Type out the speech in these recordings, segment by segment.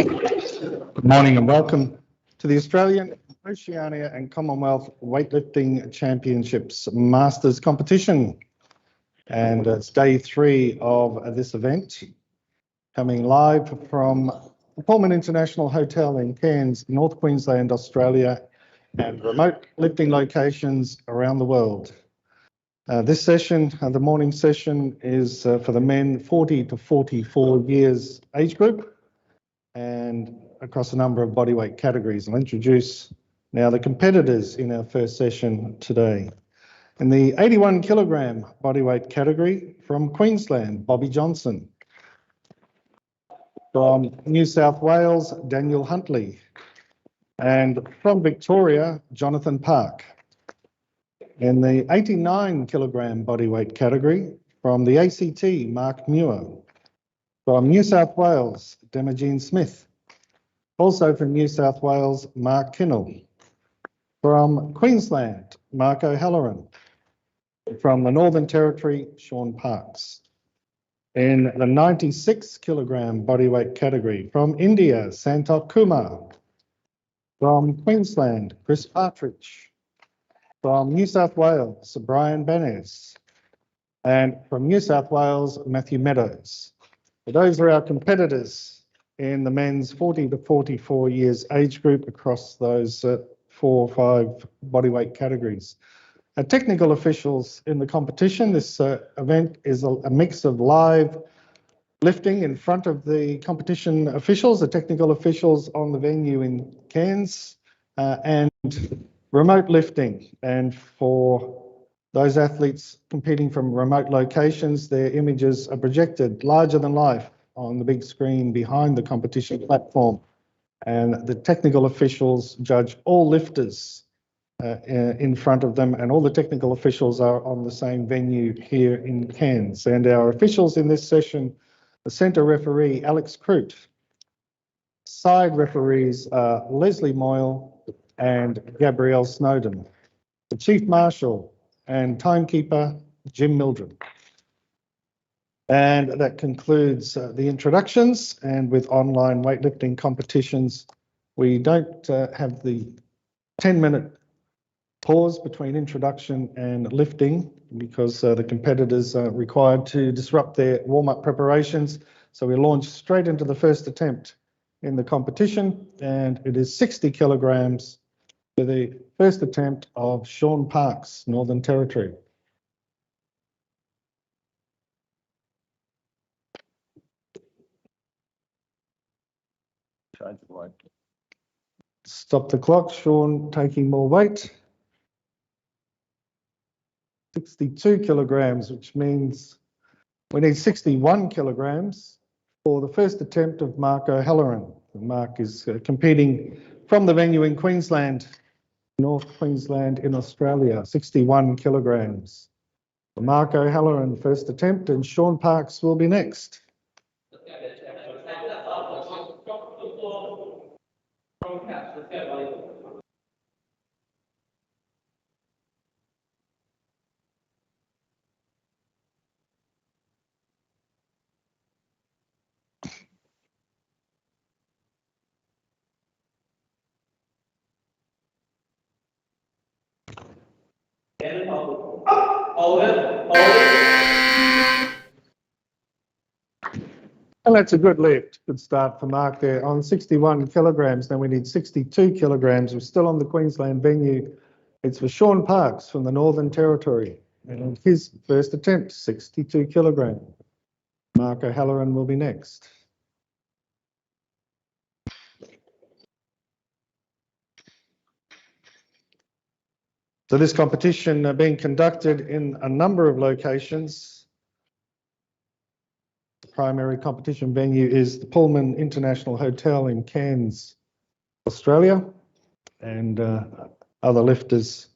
Good morning and welcome to the Australian, Oceania and Commonwealth Weightlifting Championships Masters competition. And it's day 3 of this event, coming live from the Pullman International Hotel in Cairns, North Queensland, Australia, and remote lifting locations around the world. This session, the morning session, is for the men 40 to 44 years age group and across a number of bodyweight categories. I'll introduce now the competitors in our first session today. In the 81 kilogram bodyweight category, from Queensland, Bobby Johnson. From New South Wales, Daniel Huntley. And from Victoria, Jonathan Park. In the 89 kilogram bodyweight category, from the ACT, Mark Muir. From New South Wales, Demogene Smith. Also from New South Wales, Mark Kinnell. From Queensland, Mark O'Halloran. From the Northern Territory, Sean Parks. In the 96 kilogram bodyweight category, from India, Santok Kumar. From Queensland, Chris Partridge. From New South Wales, Brian Banes. And from New South Wales, Matthew Meadows. So those are our competitors in the men's 40 to 44 years age group across those 4 or 5 bodyweight categories. Technical officials in the competition. This event is a mix of live lifting in front of the competition officials, the technical officials on the venue in Cairns, and remote lifting. And for those athletes competing from remote locations, their images are projected larger than life on the big screen behind the competition platform. And the technical officials judge all lifters in front of them, and all the technical officials are on the same venue here in Cairns. And our officials in this session, the centre referee, Alex Crute. Side referees are Leslie Moyle and Gabrielle Snowden. The Chief Marshal and timekeeper, Jim Mildred. And that concludes the introductions. And with online weightlifting competitions, we don't have the 10-minute pause between introduction and lifting because the competitors are required to disrupt their warm-up preparations. So we launch straight into the first attempt in the competition, and it is 60 kilograms for the first attempt of Sean Parks, Northern Territory. Stop the clock. Sean taking more weight. 62 kilograms, which means we need 61 kilograms for the first attempt of Mark O'Halloran. Mark is competing from the venue in Queensland, North Queensland in Australia, 61 kilograms. Mark O'Halloran, first attempt, and Sean Parks will be next. And that's a good lift, good start for Mark there on 61 kilograms. Now we need 62 kilograms. We're still on the Queensland venue. It's for Sean Parks from the Northern Territory. And his first attempt, 62 kilograms. Mark O'Halloran will be next. So this competition being conducted in a number of locations. The primary competition venue is the Pullman International Hotel in Cairns, Australia, and other lifters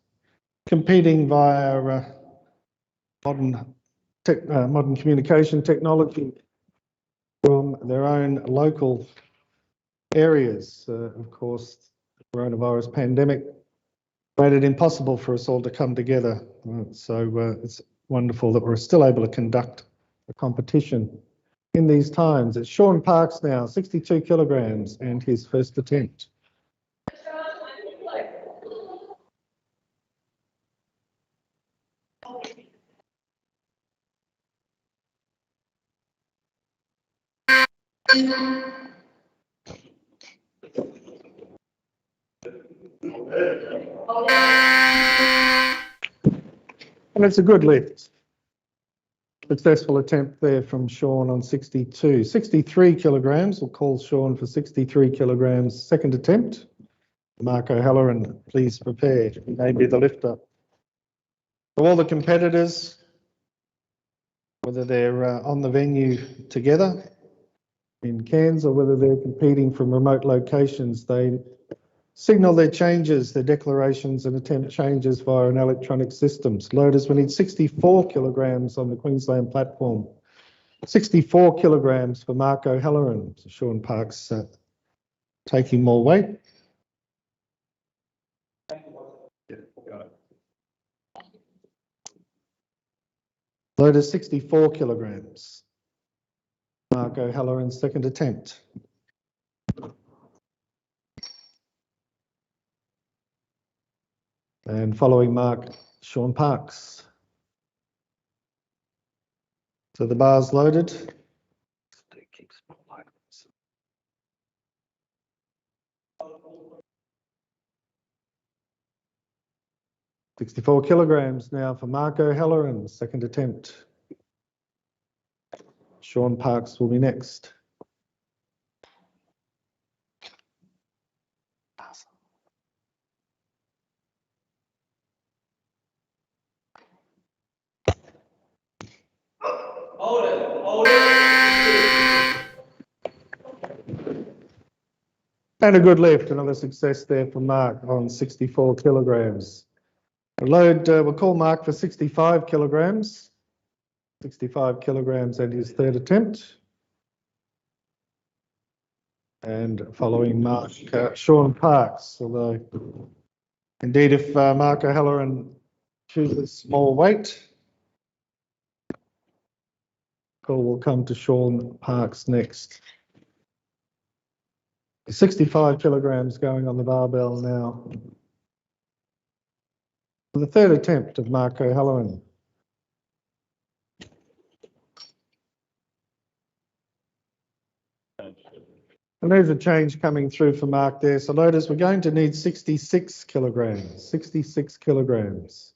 competing via modern communication technology from their own local areas. Of course, the coronavirus pandemic made it impossible for us all to come together. So it's wonderful that we're still able to conduct a competition in these times. It's Sean Parks now, 62 kilograms, and his first attempt. And it's a good lift. Successful attempt there from Sean on 62. 63 kilograms, we'll call Sean for 63 kilograms, second attempt. Mark O'Halloran, please prepare. He may be the lifter. For all the competitors, whether they're on the venue together in Cairns or whether they're competing from remote locations, they signal their changes, their declarations and attempt changes via an electronic system. Loaders, we need 64 kilograms on the Queensland platform. 64 kilograms for Mark O'Halloran. So Sean Parks taking more weight. Loaders, 64 kilograms. Mark O'Halloran's second attempt. And following Mark, Sean Parks. So the bar's loaded. 64 kilograms now for Mark O'Halloran, second attempt. Sean Parks will be next. And a good lift, another success there for Mark on 64 kilograms. The load, we'll call Mark for 65 kilograms. 65 kilograms and his third attempt. And following Mark, Sean Parks, although indeed if Mark O'Halloran chooses small weight, call will come to Sean Parks next. 65 kilograms going on the barbell now. For the third attempt of Mark O'Halloran. And there's a change coming through for Mark there. So loaders, we're going to need 66 kilograms. 66 kilograms.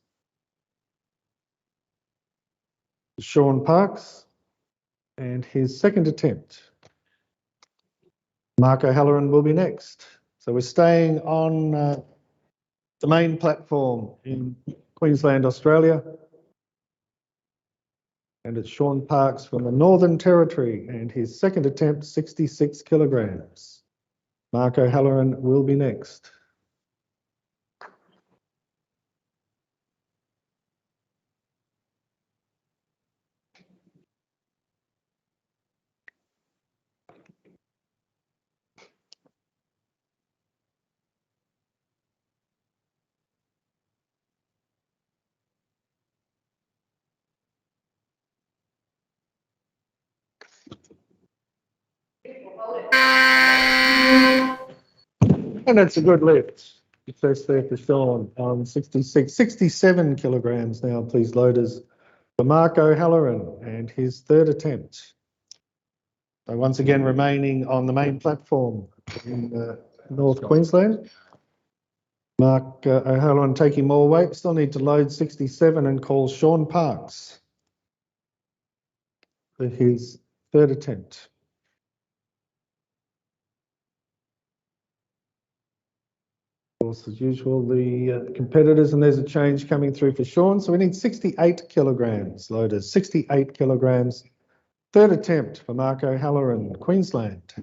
Sean Parks and his second attempt. Mark O'Halloran will be next. So we're staying on the main platform in Queensland, Australia. And it's Sean Parks from the Northern Territory and his second attempt, 66 kilograms. Mark O'Halloran will be next. And it's a good lift. Success there for Sean on 66, 67 kilograms now, please, loaders, for Mark O'Halloran and his third attempt. So once again, remaining on the main platform in North Queensland. Mark O'Halloran taking more weight, still need to load 67 and call Sean Parks for his third attempt. Of course, as usual, the competitors, and there's a change coming through for Sean. So we need 68 kilograms, loaders, 68 kilograms. Third attempt for Mark O'Halloran, Queensland.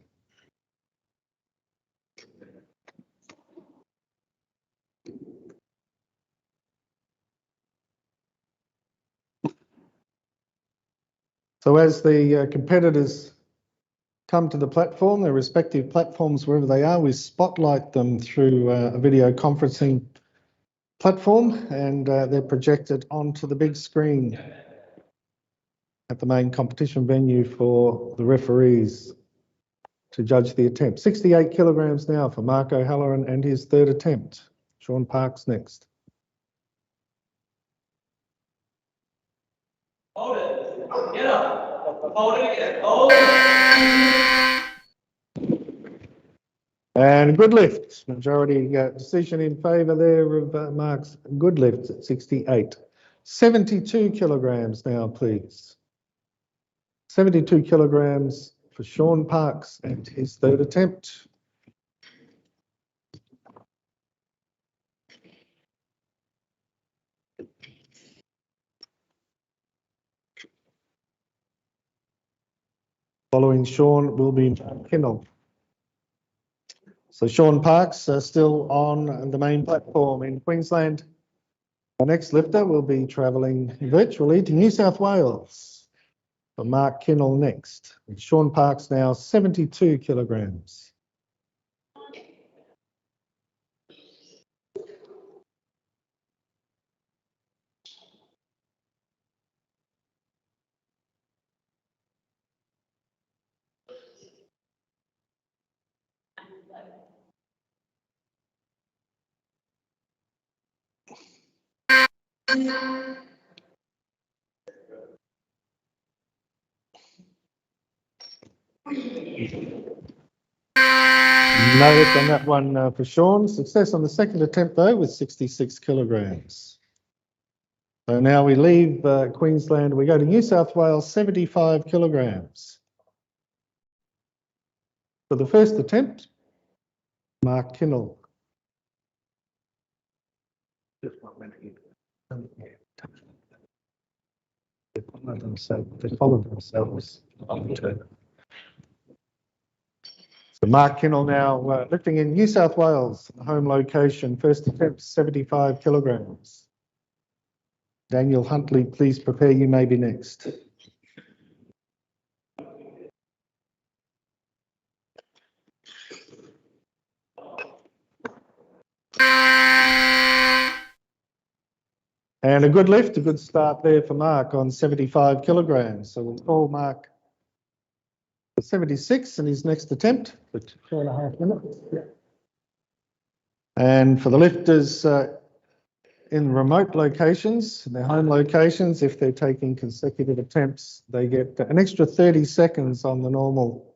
So as the competitors come to the platform, their respective platforms, wherever they are, we spotlight them through a video conferencing platform, and they're projected onto the big screen at the main competition venue for the referees to judge the attempt. 68 kilograms now for Mark O'Halloran and his third attempt. Sean Parks next. Hold it. Get up. Hold it again. Hold it. And good lift. Majority decision in favour there of Mark's good lift at 68. 72 kilograms now, please. 72 kilograms for Sean Parks and his third attempt. Following Sean will be Kinnell. So Sean Parks still on the main platform in Queensland. Our next lifter will be travelling virtually to New South Wales for Mark Kinnell next. And Sean Parks now 72 kilograms. No lift on that one for Sean. Success on the second attempt though with 66 kilograms. So now we leave Queensland, we go to New South Wales, 75 kilograms. For the first attempt, Mark Kinnell. Just 1 minute. They followed themselves. So Mark Kinnell now lifting in New South Wales, home location, first attempt 75 kilograms. Daniel Huntley, please prepare, you may be next. And a good lift, a good start there for Mark on 75 kilograms. So we'll call Mark for 76 in his next attempt for 2.5 minutes. Yeah. And for the lifters in remote locations, their home locations, if they're taking consecutive attempts, they get an extra 30 seconds on the normal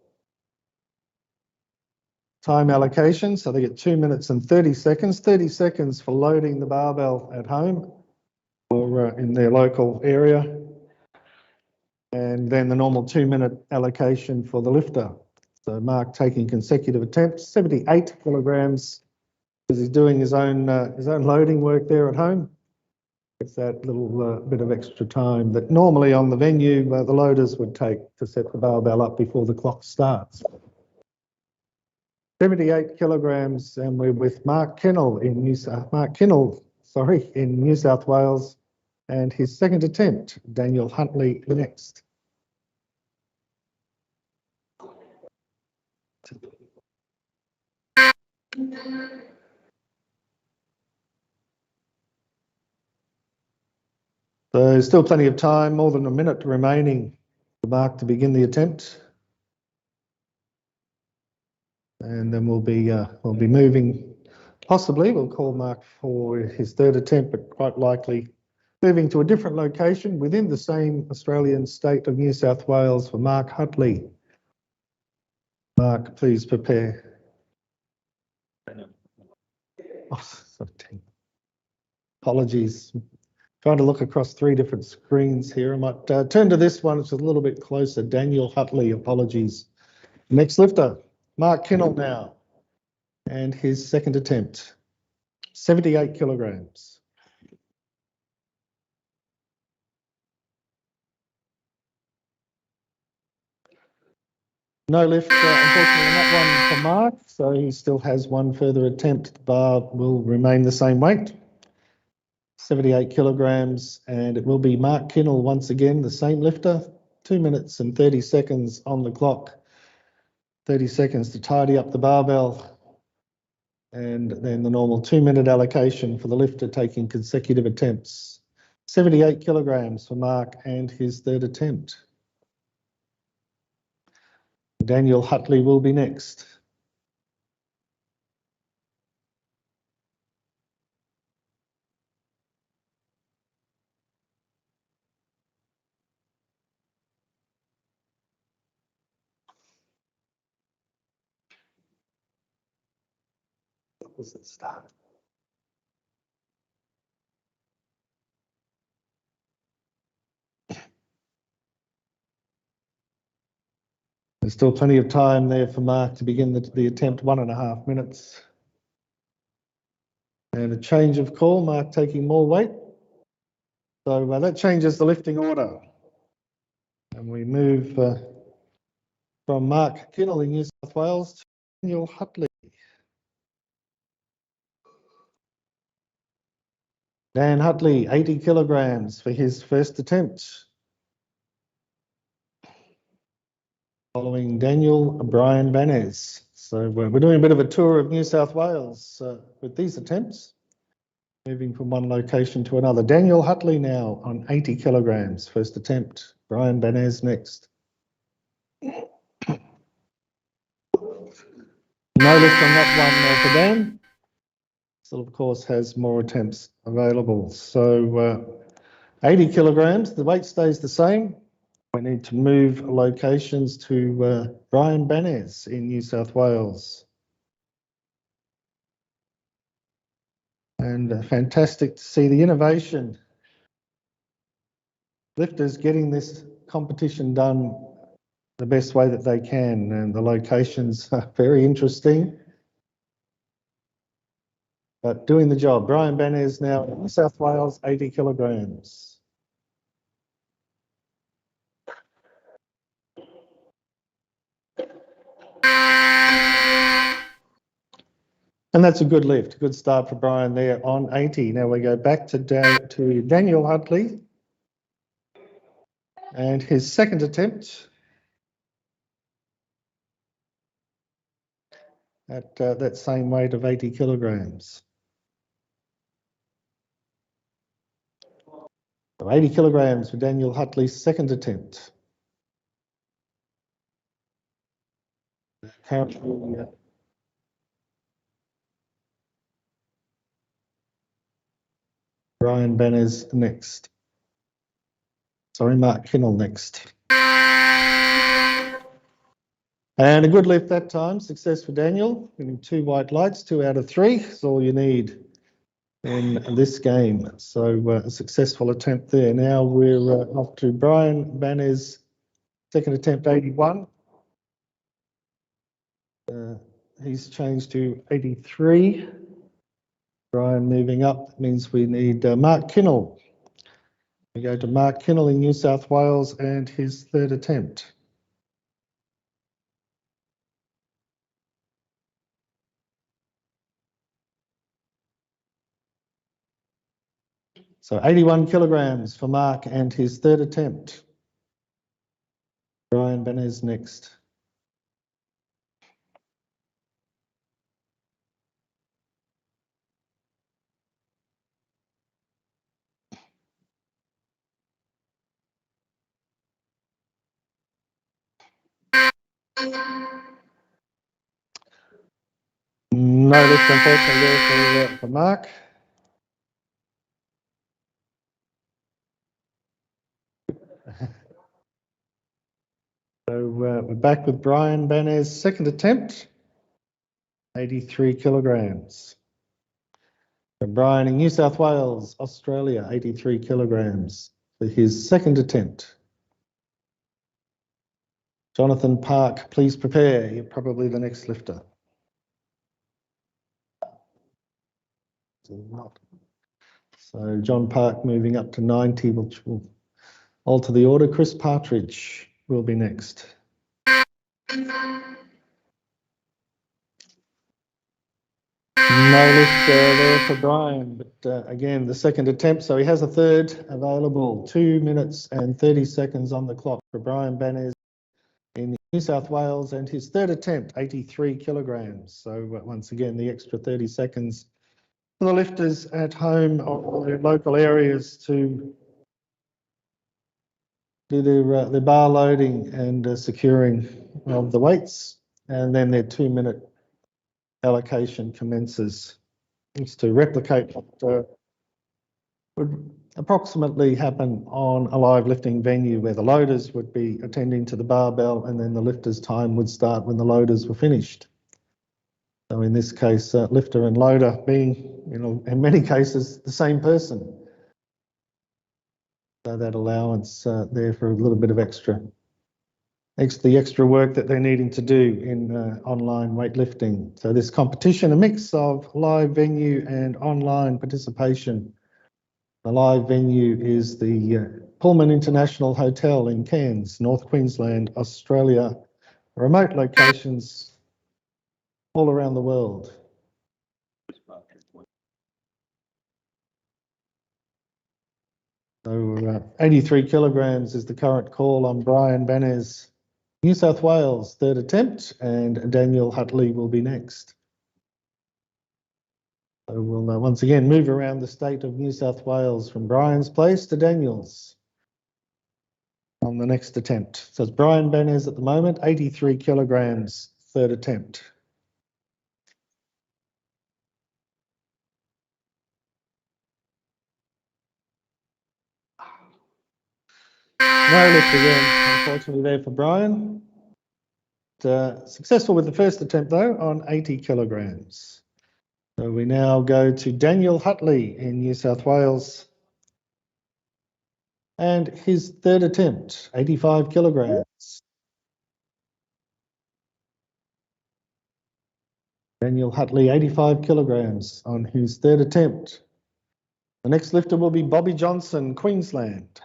time allocation. So they get 2 minutes and 30 seconds, 30 seconds for loading the barbell at home or in their local area. And then the normal 2-minute allocation for the lifter. So Mark taking consecutive attempts, 78 kilograms, because he's doing his own loading work there at home. It's that little bit of extra time that normally on the venue the loaders would take to set the barbell up before the clock starts. 78 kilograms, and we're with Mark Kinnell in New South Wales, and his second attempt, Daniel Huntley next. So still plenty of time, more than a minute remaining for Mark to begin the attempt. And then we'll be moving, possibly, we'll call Mark for his third attempt, but quite likely moving to a different location within the same Australian state of New South Wales for Mark Huntley. Mark, please prepare. Oh, apologies. Trying to look across 3 different screens here. I might turn to this one, which is a little bit closer. Daniel Huntley, apologies. Next lifter, Mark Kinnell now, and his second attempt, 78 kilograms. No lift, unfortunately, on that one for Mark, so he still has one further attempt. The bar will remain the same weight, 78 kilograms, and it will be Mark Kinnell once again, the same lifter, 2 minutes and 30 seconds on the clock, 30 seconds to tidy up the barbell, and then the normal 2-minute allocation for the lifter taking consecutive attempts. 78 kilograms for Mark and his third attempt. Daniel Hutley will be next. What was it start? There's still plenty of time there for Mark to begin the attempt, 1.5 minutes. And a change of call, Mark taking more weight. So that changes the lifting order. And we move from Mark Kinnell in New South Wales to Daniel Hutley. Dan Hutley, 80 kilograms for his first attempt. Following Daniel Brian Banez. So we're doing a bit of a tour of New South Wales with these attempts. Moving from one location to another. Daniel Hutley now on 80 kilograms, first attempt. Brian Banez next. No lift on that one for Dan. Still, of course, has more attempts available. So 80 kilograms, the weight stays the same. We need to move locations to Brian Banez in New South Wales. And fantastic to see the innovation. Lifters getting this competition done the best way that they can, and the locations are very interesting. But doing the job. Brian Banez now in New South Wales, 80 kilograms. And that's a good lift, good start for Brian there on 80. Now we go back to Daniel Hutley and his second attempt at that same weight of 80 kilograms. So 80 kilograms for Daniel Hutley's second attempt. Currently, Brian Banez next. Sorry, Mark Kinnell next. And a good lift that time. Success for Daniel. Getting 2 white lights, 2 out of 3 is all you need in this game. So a successful attempt there. Now we're off to Brian Banez, second attempt, 81. He's changed to 83. Brian moving up. That means we need Mark Kinnell. We go to Mark Kinnell in New South Wales and his third attempt. So 81 kilograms for Mark and his third attempt. Brian Banez next. No lift, unfortunately, there for Mark. So we're back with Brian Banez, second attempt, 83 kilograms. So Brian in New South Wales, Australia, 83 kilograms for his second attempt. Jonathan Park, please prepare. You're probably the next lifter. So John Park moving up to 90, which will alter the order. Chris Partridge will be next. No lift there for Brian, but again, the second attempt. So he has a third available. 2 minutes and 30 seconds on the clock for Brian Banez in New South Wales, and his third attempt, 83 kilograms. So once again, the extra 30 seconds for the lifters at home or their local areas to do their bar loading and securing of the weights, and then their 2-minute allocation commences. It's to replicate what would approximately happen on a live lifting venue, where the loaders would be attending to the barbell and then the lifters' time would start when the loaders were finished. So in this case, lifter and loader being, in many cases, the same person. So that allowance there for a little bit of the extra work that they're needing to do in online weightlifting. So this competition, a mix of live venue and online participation. The live venue is the Pullman International Hotel in Cairns, North Queensland, Australia. Remote locations all around the world. So 83 kilograms is the current call on Brian Banez, New South Wales, third attempt, and Daniel Hutley will be next. So we'll once again move around the state of New South Wales from Brian's place to Daniel's on the next attempt. So it's Brian Banez at the moment, 83 kilograms, third attempt. No lift again, unfortunately there for Brian. Successful with the first attempt though on 80 kilograms. So we now go to Daniel Hutley in New South Wales. And his third attempt, 85 kilograms. Daniel Hutley, 85 kilograms on his third attempt. The next lifter will be Bobby Johnson, Queensland.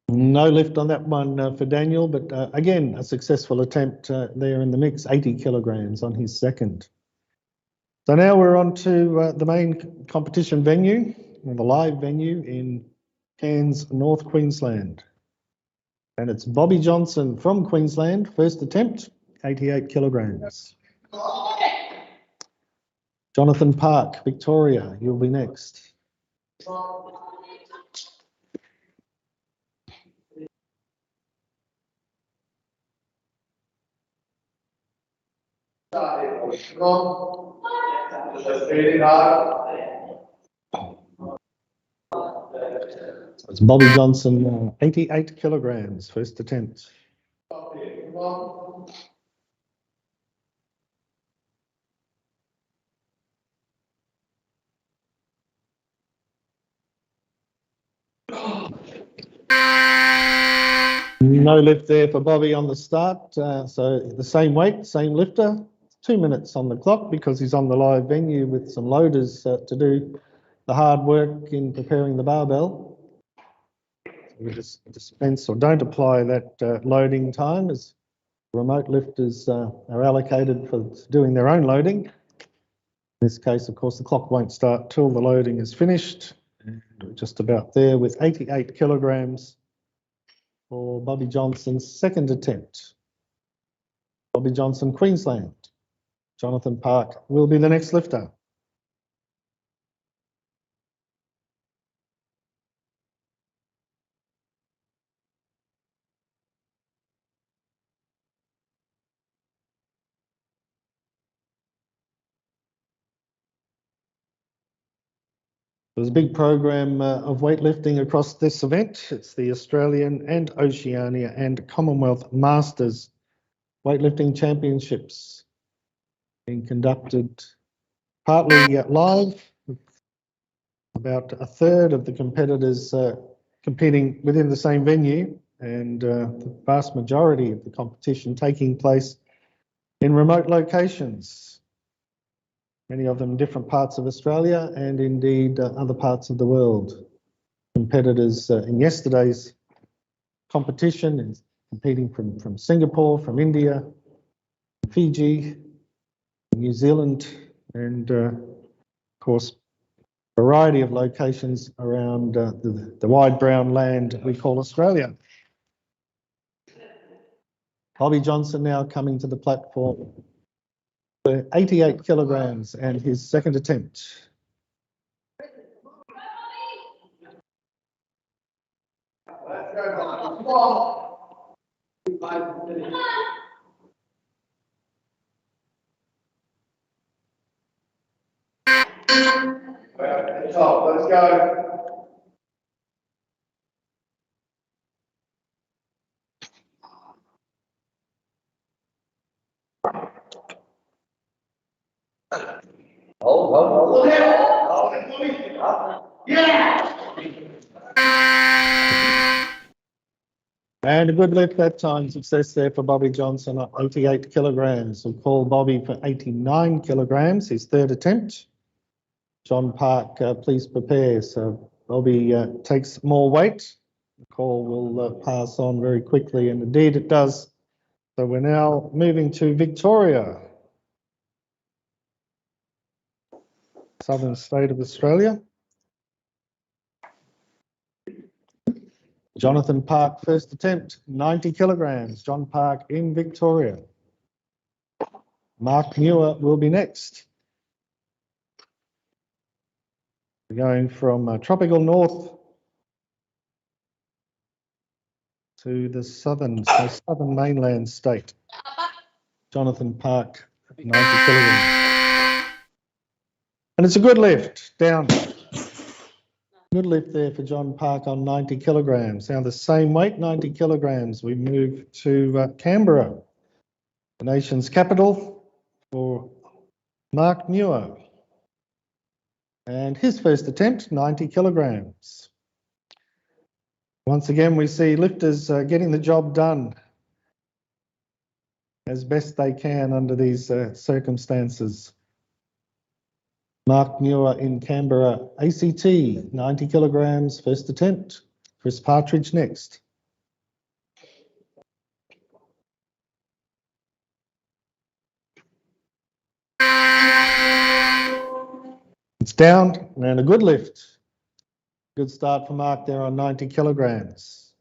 No lift on that one for Daniel, but again, a successful attempt there in the mix, 80 kilograms on his second. So now we're on to the main competition venue, the live venue in Cairns, North Queensland. And it's Bobby Johnson from Queensland, first attempt, 88 kilograms. Jonathan Park, Victoria, you'll be next. It's Bobby Johnson, 88 kilograms, first attempt. No lift there for Bobby on the start, so the same weight, same lifter, 2 minutes on the clock because he's on the live venue with some loaders to do the hard work in preparing the barbell. We just dispense or don't apply that loading time as remote lifters are allocated for doing their own loading. In this case, of course, the clock won't start till the loading is finished. And we're just about there with 88 kilograms for Bobby Johnson's second attempt. Bobby Johnson, Queensland. Jonathan Park will be the next lifter. There's a big program of weightlifting across this event. It's the Australian and Oceania and Commonwealth Masters Weightlifting Championships being conducted partly live, with about a third of the competitors competing within the same venue, and the vast majority of the competition taking place in remote locations. Many of them in different parts of Australia and indeed other parts of the world. Competitors in yesterday's competition and competing from Singapore, from India, Fiji, New Zealand, and of course, a variety of locations around the wide brown land we call Australia. Bobby Johnson now coming to the platform for 88 kilograms and his second attempt. Let's go. Hold. Yeah. And a good lift that time. Success there for Bobby Johnson at 88 kilograms. We'll call Bobby for 89 kilograms, his third attempt. John Park, please prepare. So Bobby takes more weight. The call will pass on very quickly, and indeed it does. So we're now moving to Victoria, southern state of Australia. Jonathan Park, first attempt, 90 kilograms. John Park in Victoria. Mark Muir will be next. We're going from tropical north to the southern mainland state. Jonathan Park, 90 kilograms. And it's a good lift, down. Good lift there for John Park on 90 kilograms. Now the same weight, 90 kilograms. We move to Canberra, the nation's capital, for Mark Muir. And his first attempt, 90 kilograms. Once again, we see lifters getting the job done as best they can under these circumstances. Mark Muir in Canberra, ACT, 90 kilograms, first attempt. Chris Partridge next. It's down and a good lift. Good start for Mark there on 90 kilograms.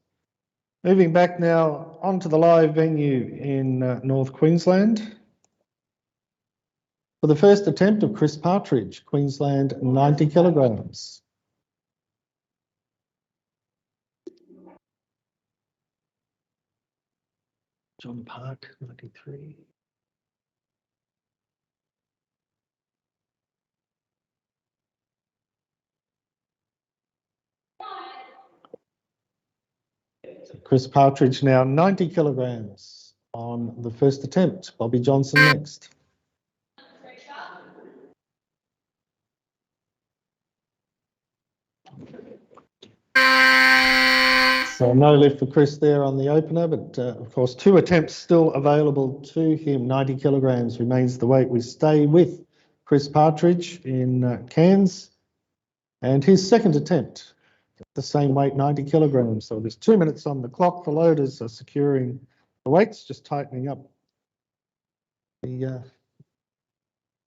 Moving back now onto the live venue in North Queensland. For the first attempt of Chris Partridge, Queensland, 90 kilograms. John Park, 93. So Chris Partridge now 90 kilograms on the first attempt. Bobby Johnson next. So no lift for Chris there on the opener, but of course 2 attempts still available to him. 90 kilograms remains the weight. We stay with Chris Partridge in Cairns, and his second attempt, the same weight, 90 kilograms. So there's 2 minutes on the clock. The loaders are securing the weights, just tightening up the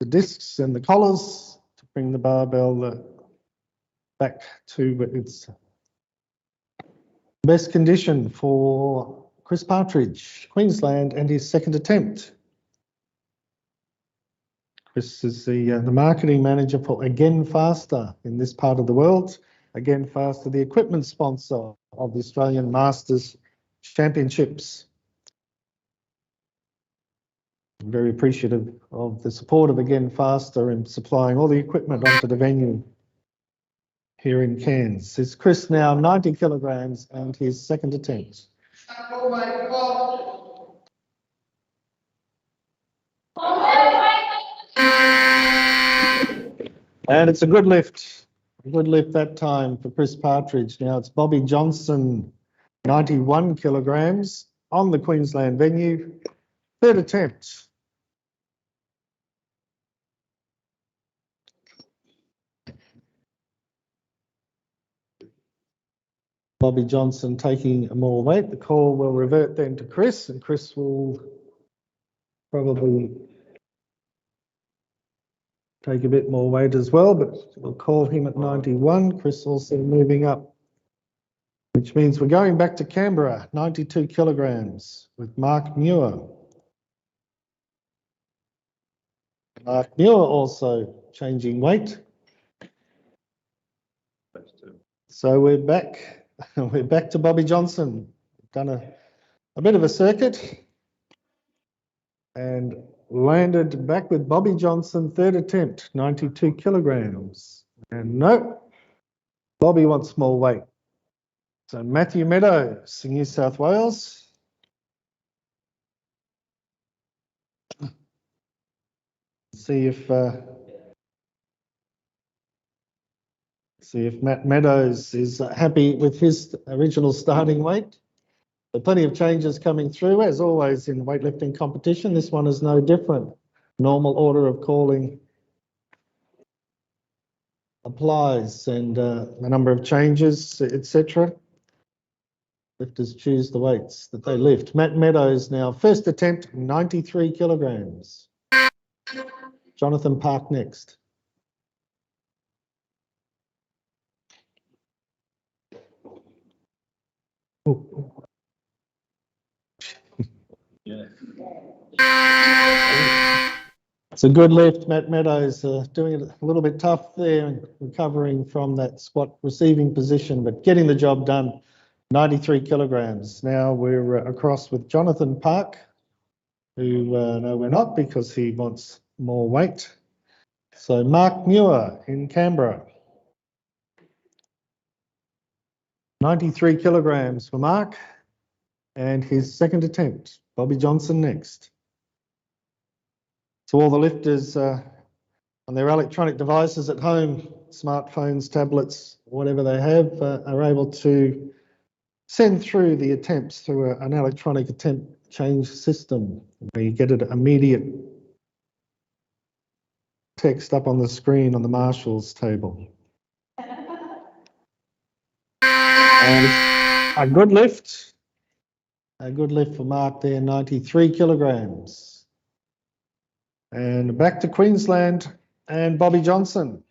discs and the collars to bring the barbell back to its best condition for Chris Partridge, Queensland, and his second attempt. Chris is the marketing manager for Again Faster in this part of the world. Again Faster, the equipment sponsor of the Australian Masters Championships. I'm very appreciative of the support of Again Faster in supplying all the equipment onto the venue here in Cairns. It's Chris now 90 kilograms and his second attempt. And it's a good lift that time for Chris Partridge. Now it's Bobby Johnson, 91 kilograms on the Queensland venue, third attempt. Bobby Johnson taking more weight. The call will revert then to Chris, and Chris will probably take a bit more weight as well, but we'll call him at 91. Chris also moving up, which means we're going back to Canberra, 92 kilograms with Mark Muir. Mark Muir also changing weight. So we're back. We're back to Bobby Johnson. Done a bit of a circuit and landed back with Bobby Johnson, third attempt, 92 kilograms. And no, Bobby wants more weight. So Matthew Meadows, New South Wales. See if Matt Meadows is happy with his original starting weight. So plenty of changes coming through, as always in weightlifting competition. This one is no different. Normal order of calling applies, and the number of changes, etc. Lifters choose the weights that they lift. Matt Meadows now, first attempt, 93 kilograms. Jonathan Park next. Ooh. Yeah. It's a good lift. Matt Meadows doing it a little bit tough there and recovering from that squat receiving position, but getting the job done. 93 kilograms. Now we're across with Jonathan Park, who no, we're not, because he wants more weight. So Mark Muir in Canberra. 93 kilograms for Mark, and his second attempt. Bobby Johnson next. So all the lifters on their electronic devices at home, smartphones, tablets, whatever they have, are able to send through the attempts through an electronic attempt change system, where you get an immediate text up on the screen on the marshal's table. And a good lift for Mark there, 93 kilograms. And back to Queensland and Bobby Johnson.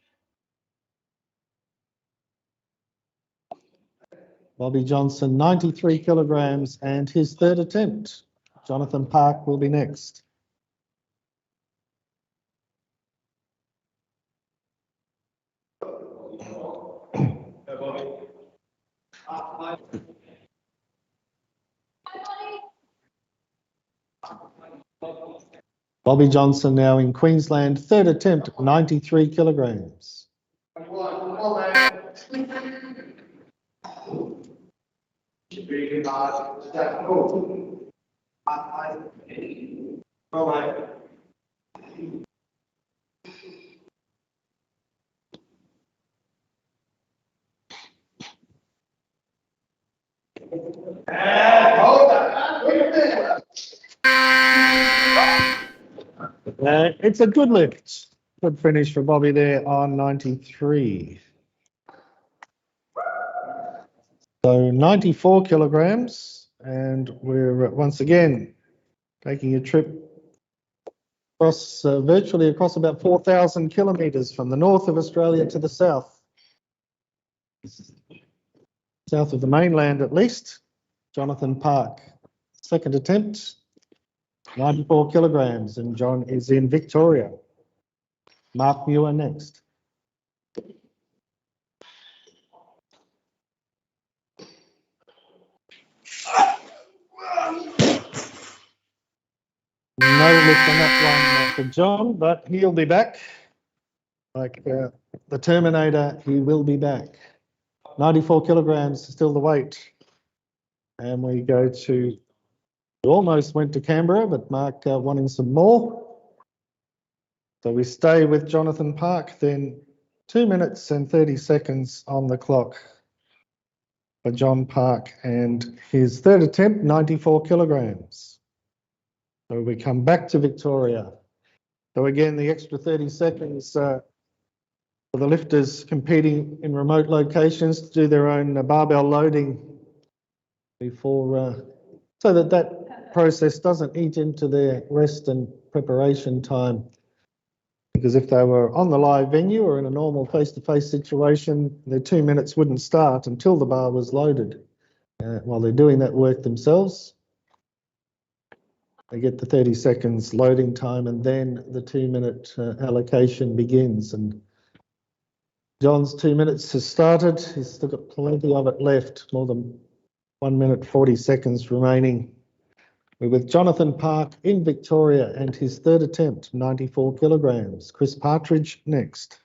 Bobby Johnson, 93 kilograms, and his third attempt. Jonathan Park will be next. Bobby Johnson now in Queensland, third attempt, 93 kilograms. It's a good lift. Good finish for Bobby there on 93. So 94 kilograms, and we're once again taking a trip across, virtually across about 4,000 kilometres from the north of Australia to the south. South of the mainland at least. Jonathan Park, second attempt, 94 kilograms, and John is in Victoria. Mark Muir next. No lift on that one for John, but he'll be back. Like the Terminator, he will be back. 94 kilograms, still the weight. And we go to, we almost went to Canberra, but Mark wanting some more. So we stay with Jonathan Park, then 2 minutes and 30 seconds on the clock for John Park, and his third attempt, 94 kilograms. So we come back to Victoria. So again, the extra 30 seconds for the lifters competing in remote locations to do their own barbell loading before, so that process doesn't eat into their rest and preparation time. Because if they were on the live venue or in a normal face-to-face situation, their 2 minutes wouldn't start until the bar was loaded while they're doing that work themselves. They get the 30 seconds loading time, and then the 2-minute allocation begins. And John's 2 minutes has started. He's still got plenty of it left, more than 1 minute 40 seconds remaining. We're with Jonathan Park in Victoria and his third attempt, 94 kilograms. Chris Partridge next.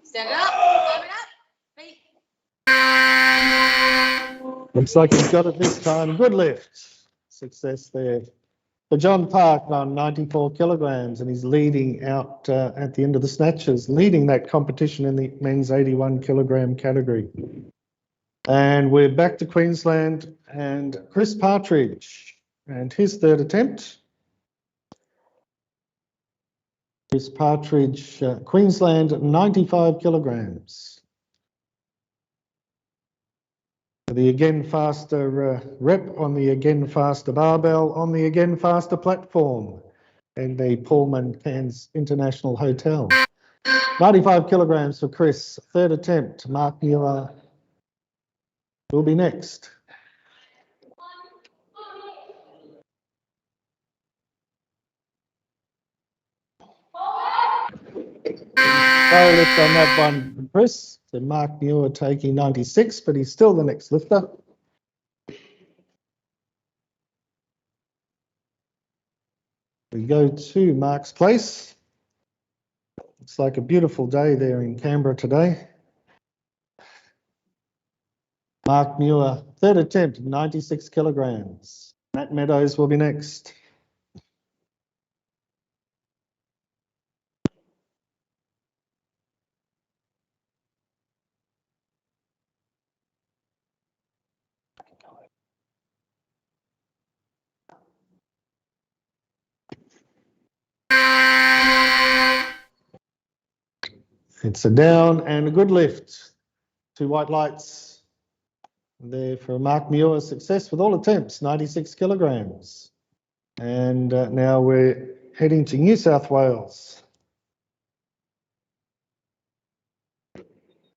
Stand it up, climb it up, feet. Looks like he's got it this time. Good lift. Success there for John Park on 94 kilograms, and he's leading out at the end of the snatches, leading that competition in the men's 81 kilogram category. And we're back to Queensland and Chris Partridge and his third attempt. Chris Partridge, Queensland, 95 kilograms. The again faster rep on the again faster barbell on the again faster platform in the Pullman Cairns International Hotel. 95 kilograms for Chris. Third attempt. Mark Muir will be next. Low lift on that one, Chris. So Mark Muir taking 96, but he's still the next lifter. We go to Mark's place. It's like a beautiful day there in Canberra today. Mark Muir, third attempt, 96 kilograms. Matt Meadows will be next. It's a down and a good lift. 2 white lights there for Mark Muir. Success with all attempts, 96 kilograms. And now we're heading to New South Wales.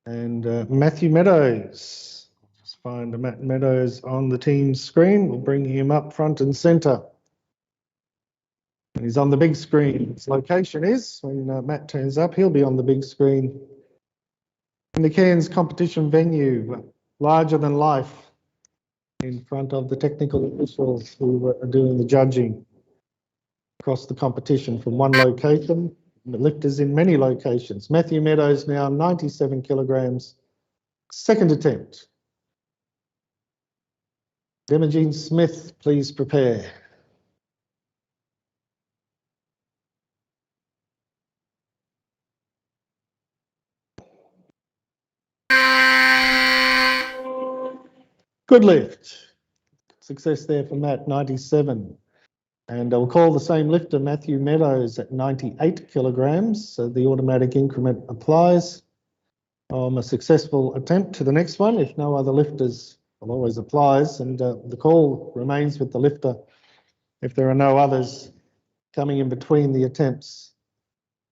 And Matthew Meadows. Just find Matt Meadows on the team's screen. We'll bring him up front and centre. And he's on the big screen. His location is, when Matt turns up, he'll be on the big screen in the Cairns competition venue, larger than life, in front of the technical officials who are doing the judging across the competition from one location. The lifters in many locations. Matthew Meadows now 97 kilograms, second attempt. Demogene Smith, please prepare. Good lift. Success there for Matt, 97. And I'll call the same lifter, Matthew Meadows, at 98 kilograms. So the automatic increment applies. A successful attempt to the next one. If no other lifters, it always applies. And the call remains with the lifter if there are no others coming in between the attempts.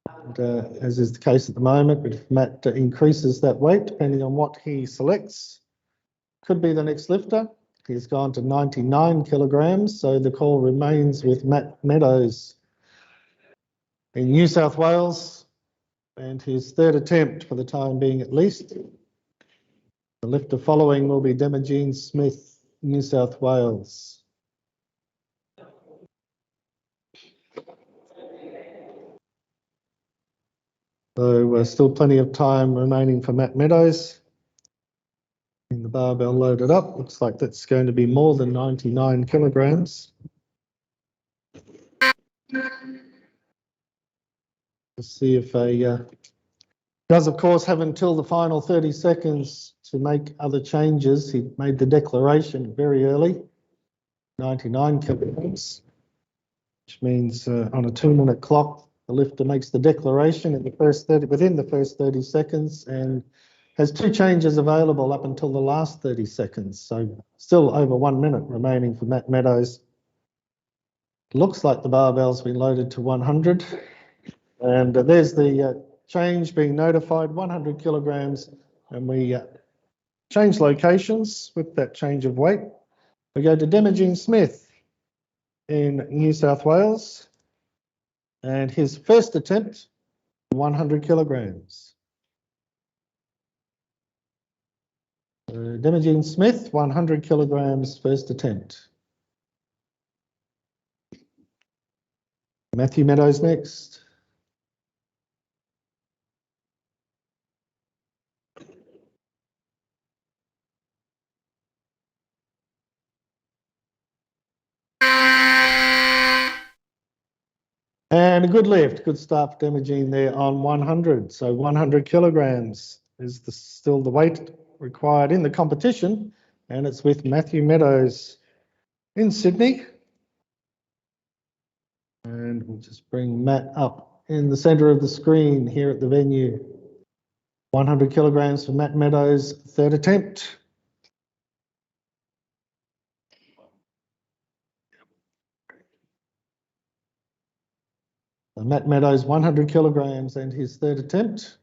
And, as is the case at the moment, if Matt increases that weight, depending on what he selects, could be the next lifter. He's gone to 99 kilograms, so the call remains with Matt Meadows in New South Wales, and his third attempt for the time being at least. The lifter following will be Demogene Smith, New South Wales. So still plenty of time remaining for Matt Meadows. The barbell loaded up. Looks like that's going to be more than 99 kilograms. Let's see if does, of course, have until the final 30 seconds to make other changes. He made the declaration very early, 99 kilograms, which means on a 2-minute clock, the lifter makes the declaration in the first 30, within the first 30 seconds, and has 2 changes available up until the last 30 seconds. So still over 1 minute remaining for Matt Meadows. Looks like the barbell's been loaded to 100. And there's the change being notified, 100 kilograms, and we change locations with that change of weight. We go to Demogene Smith in New South Wales, and his first attempt, 100 kilograms. Demogene Smith, 100 kilograms, first attempt. Matthew Meadows next. And a good lift, good start for Demogene there on 100. So 100 kilograms is still the weight required in the competition, and it's with Matthew Meadows in Sydney. And we'll just bring Matt up in the centre of the screen here at the venue. 100 kilograms for Matt Meadows, third attempt. So Matt Meadows, 100 kilograms and his third attempt.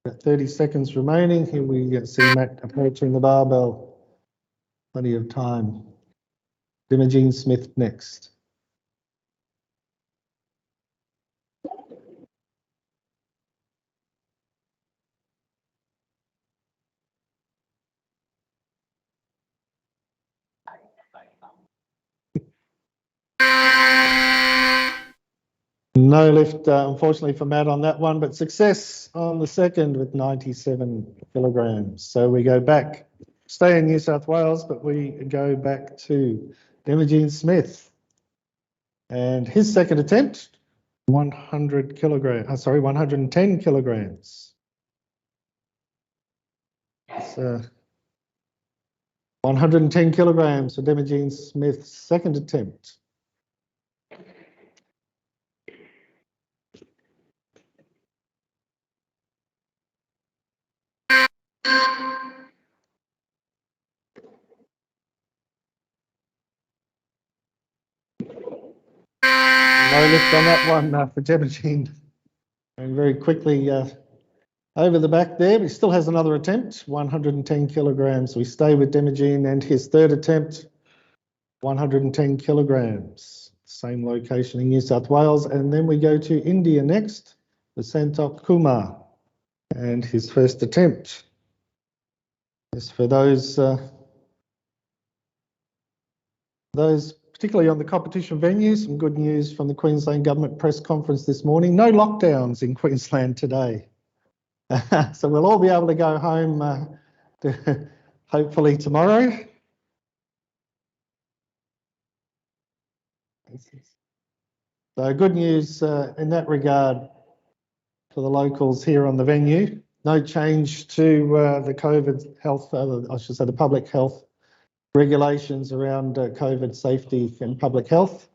About 30 seconds remaining. Here we see Matt approaching the barbell. Plenty of time. Demogene Smith next. No lift, unfortunately, for Matt on that one, but success on the second with 97 kilograms. So we go back, stay in New South Wales, but we go back to Demogene Smith. And his second attempt, 110 kilograms. So 110 kilograms for Demogene Smith's second attempt. No lift on that one for Demogene. And very quickly over the back there, he still has another attempt, 110 kilograms. We stay with Demogene and his third attempt, 110 kilograms. Same location in New South Wales. And then we go to India next, the Santok Kumar and his first attempt. Yes, for those particularly on the competition venues, some good news from the Queensland Government press conference this morning. No lockdowns in Queensland today. So we'll all be able to go home hopefully tomorrow. So good news in that regard for the locals here on the venue. No change to the COVID health, I should say the public health regulations around COVID safety and public health.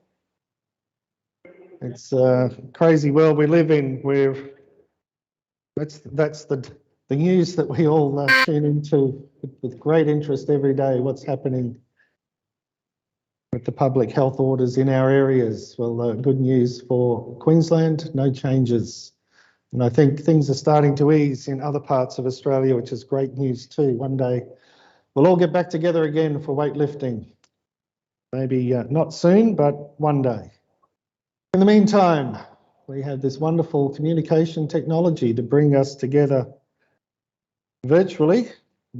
It's a crazy world we live in where that's the news that we all tune into with great interest every day, what's happening with the public health orders in our areas. Well, good news for Queensland, no changes. And I think things are starting to ease in other parts of Australia, which is great news too. One day we'll all get back together again for weightlifting. Maybe not soon, but one day. In the meantime, we have this wonderful communication technology to bring us together virtually.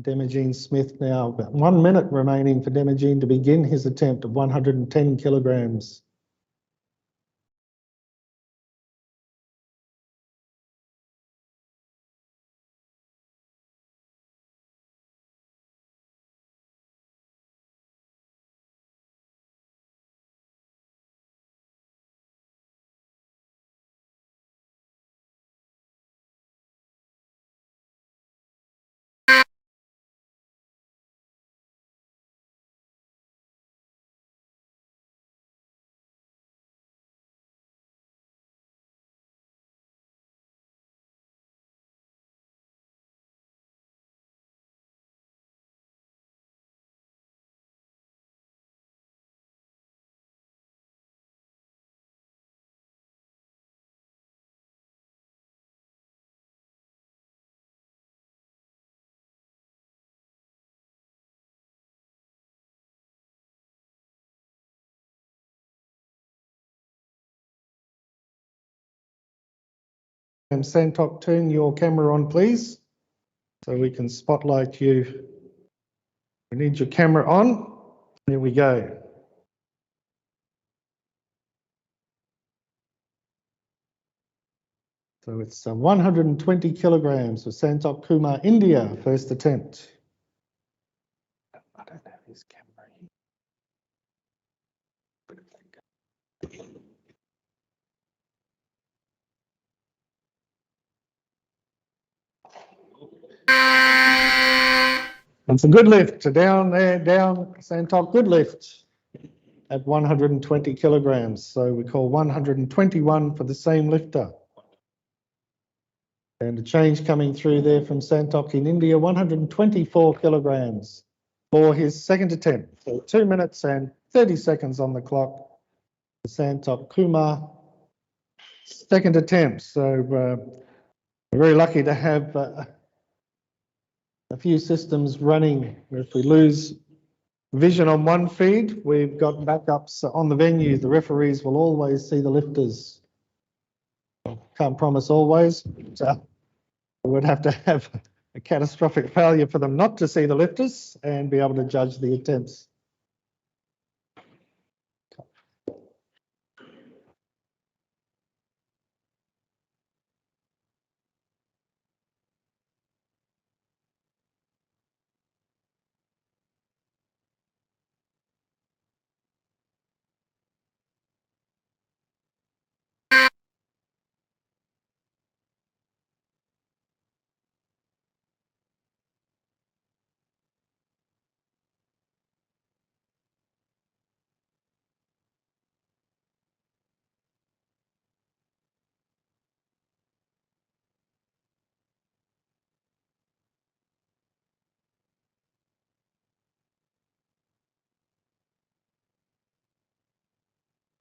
Demogene Smith now, about 1 minute remaining for Demogene to begin his attempt of 110 kilograms. Santok, turn your camera on, please, so we can spotlight you. We need your camera on. Here we go. So it's 120 kilograms for Santok Kumar, India, first attempt. I don't have his camera here. It's a good lift, down there, down Santok, good lift at 120 kilograms. So we call 121 for the same lifter. And a change coming through there from Santok in India, 124 kilograms for his second attempt. So 2 minutes and 30 seconds on the clock for Santok Kumar, second attempt. So we're very lucky to have a few systems running. If we lose vision on one feed, we've got backups on the venue. The referees will always see the lifters. Can't promise always. We would have to have a catastrophic failure for them not to see the lifters and be able to judge the attempts.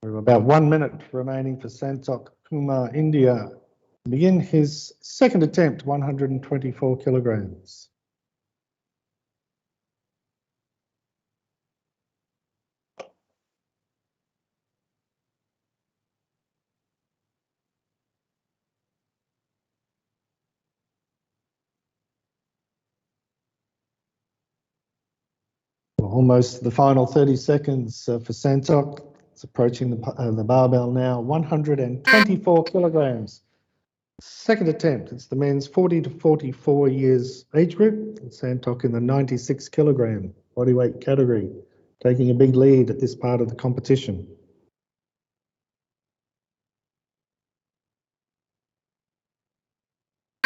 We've about 1 minute remaining for Santok Kumar, India, to begin his second attempt, 124 kilograms. Almost the final 30 seconds for Santok. It's approaching the barbell now, 124 kilograms. Second attempt, it's the men's 40 to 44 years age group. Santok in the 96 kilogram bodyweight category, taking a big lead at this part of the competition.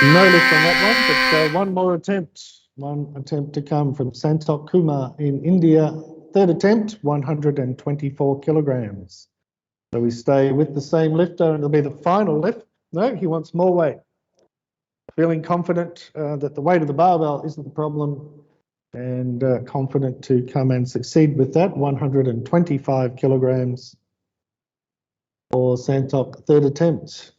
No lift on that one, but one more attempt. One attempt to come from Santok Kumar in India. Third attempt, 124 kilograms. So we stay with the same lifter and it'll be the final lift. No, he wants more weight. Feeling confident that the weight of the barbell isn't the problem and confident to come and succeed with that. 125 kilograms for Santok, third attempt.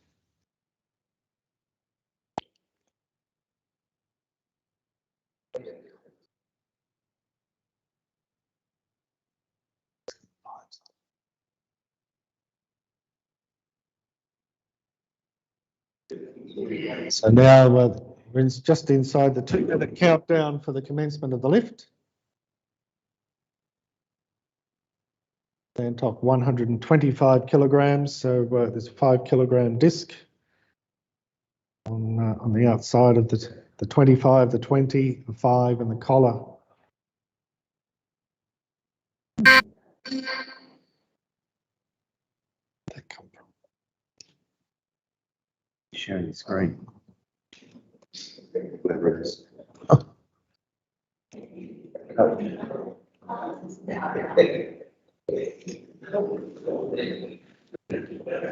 So now we're just inside the 2 minute countdown for the commencement of the lift. Santok 125 kilograms, so there's a 5 kilogram disc on the outside of the 25, the 20, the 5 and the collar. Where'd that come from? Sharing the screen. Whatever it is.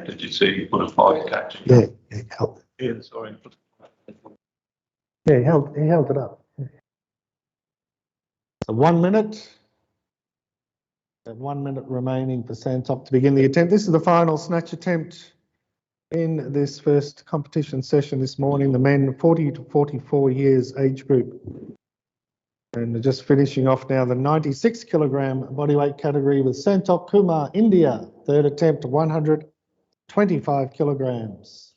Did you see you put a 5 catch? Yeah, he held, Yeah, sorry. yeah, he held it up. So 1 minute. And 1 minute remaining for Santok to begin the attempt. This is the final snatch attempt in this first competition session this morning. The men 40 to 44 years age group. And just finishing off now the 96 kilogram bodyweight category with Santok Kumar, India. Third attempt, 125 kilograms.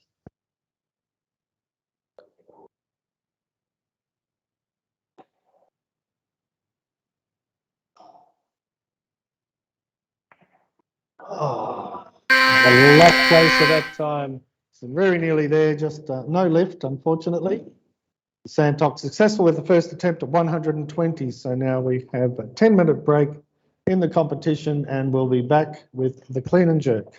A lot closer that time. So very nearly there, just no lift, unfortunately. Santok successful with the first attempt at 120. So now we have a 10-minute break in the competition and we'll be back with the clean and jerk.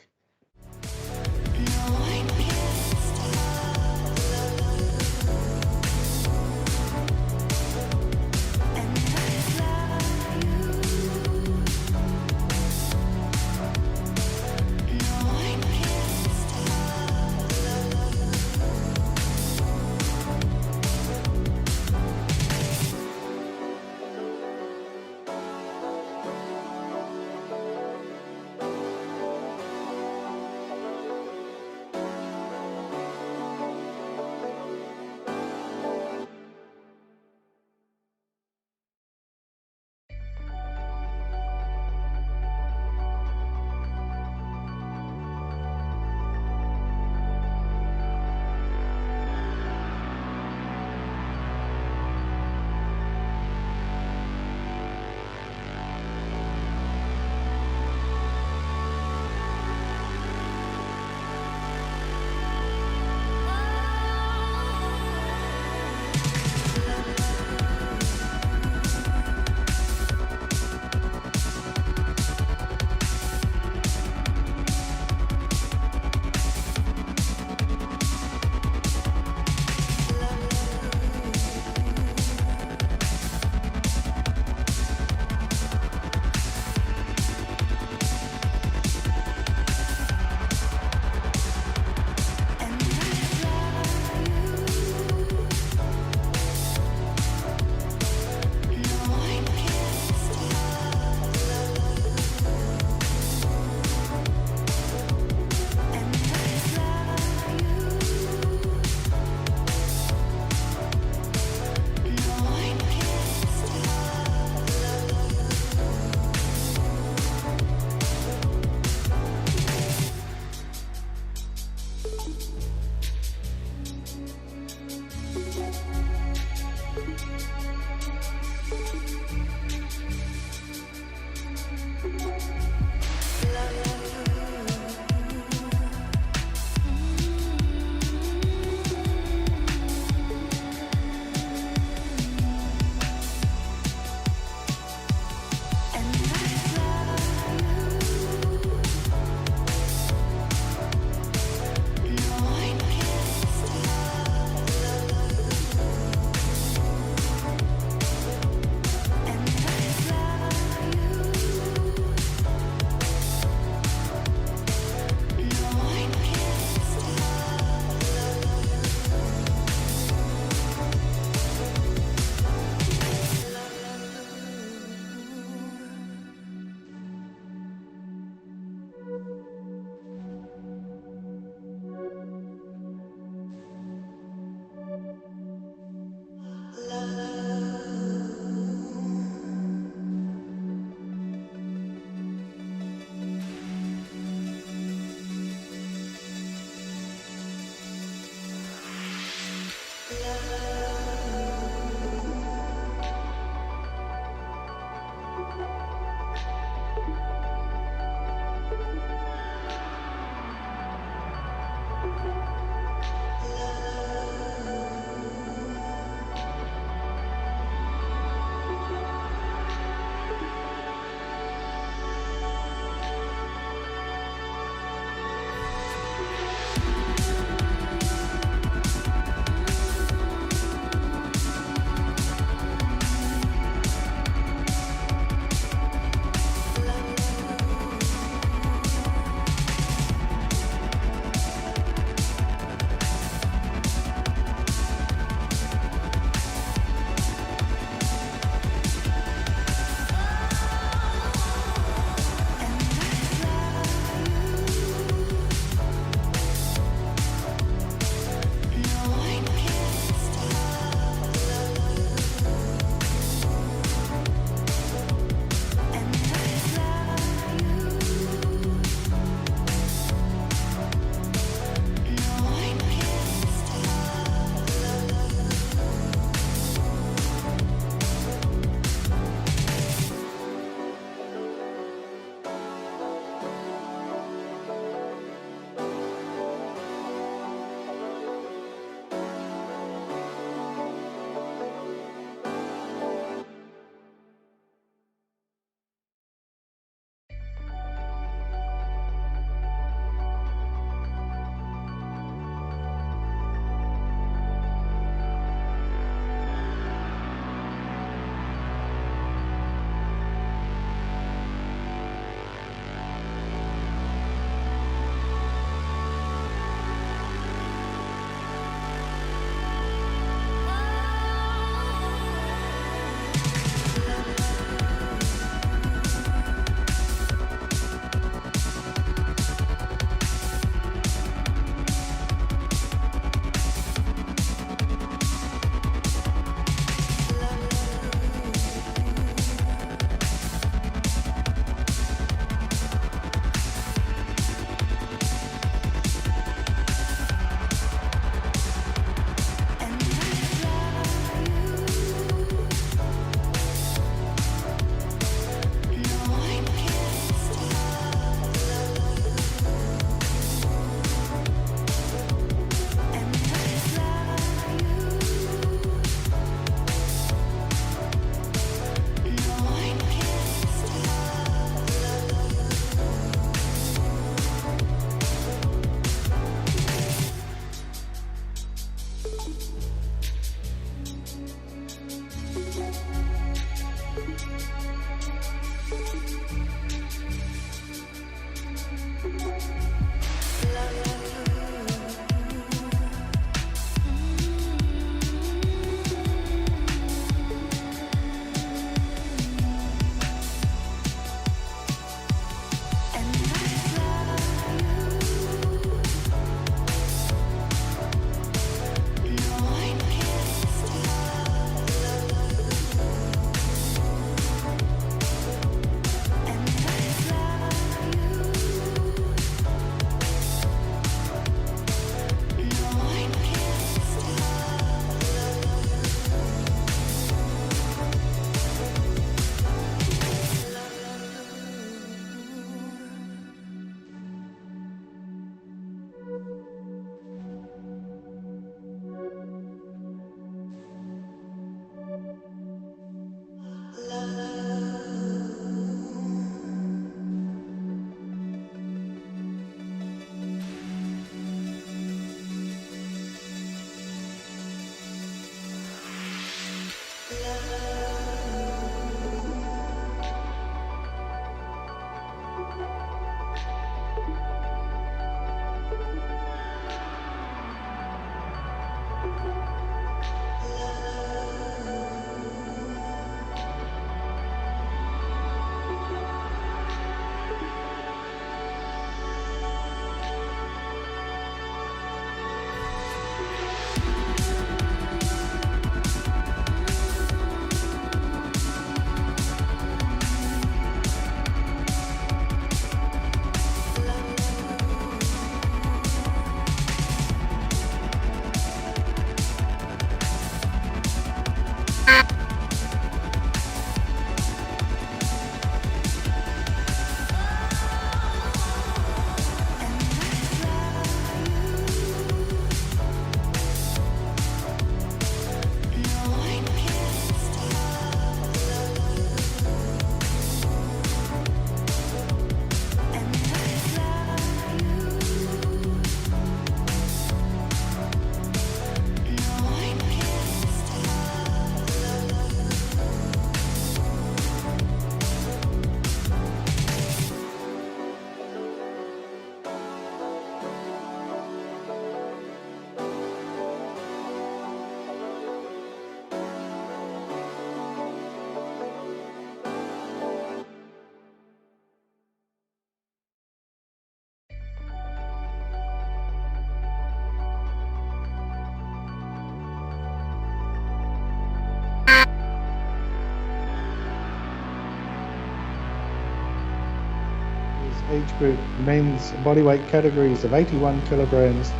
Age group men's bodyweight categories of 81 kilograms,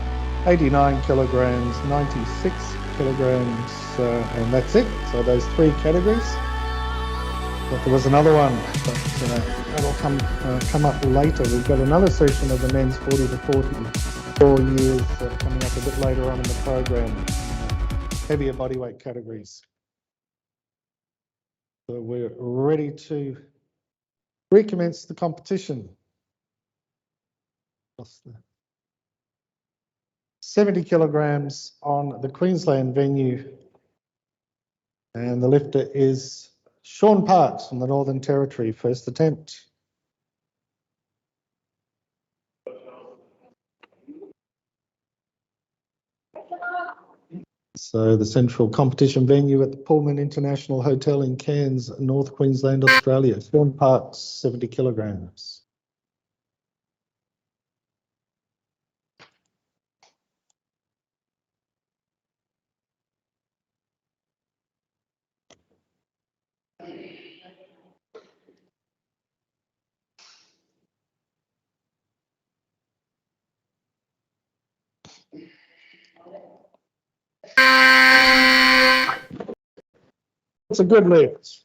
89 kilograms, 96 kilograms, and that's it. So those three categories. But there was another one, but that'll come up later. We've got another session of the men's 40 to 44 years coming up a bit later on in the program. Heavier bodyweight categories. So we're ready to recommence the competition. 70 kilograms on the Queensland venue, and the lifter is Sean Parks from the Northern Territory. First attempt. So the central competition venue at the Pullman International Hotel in Cairns, North Queensland, Australia. Sean Parks, 70 kilograms. It's a good lift.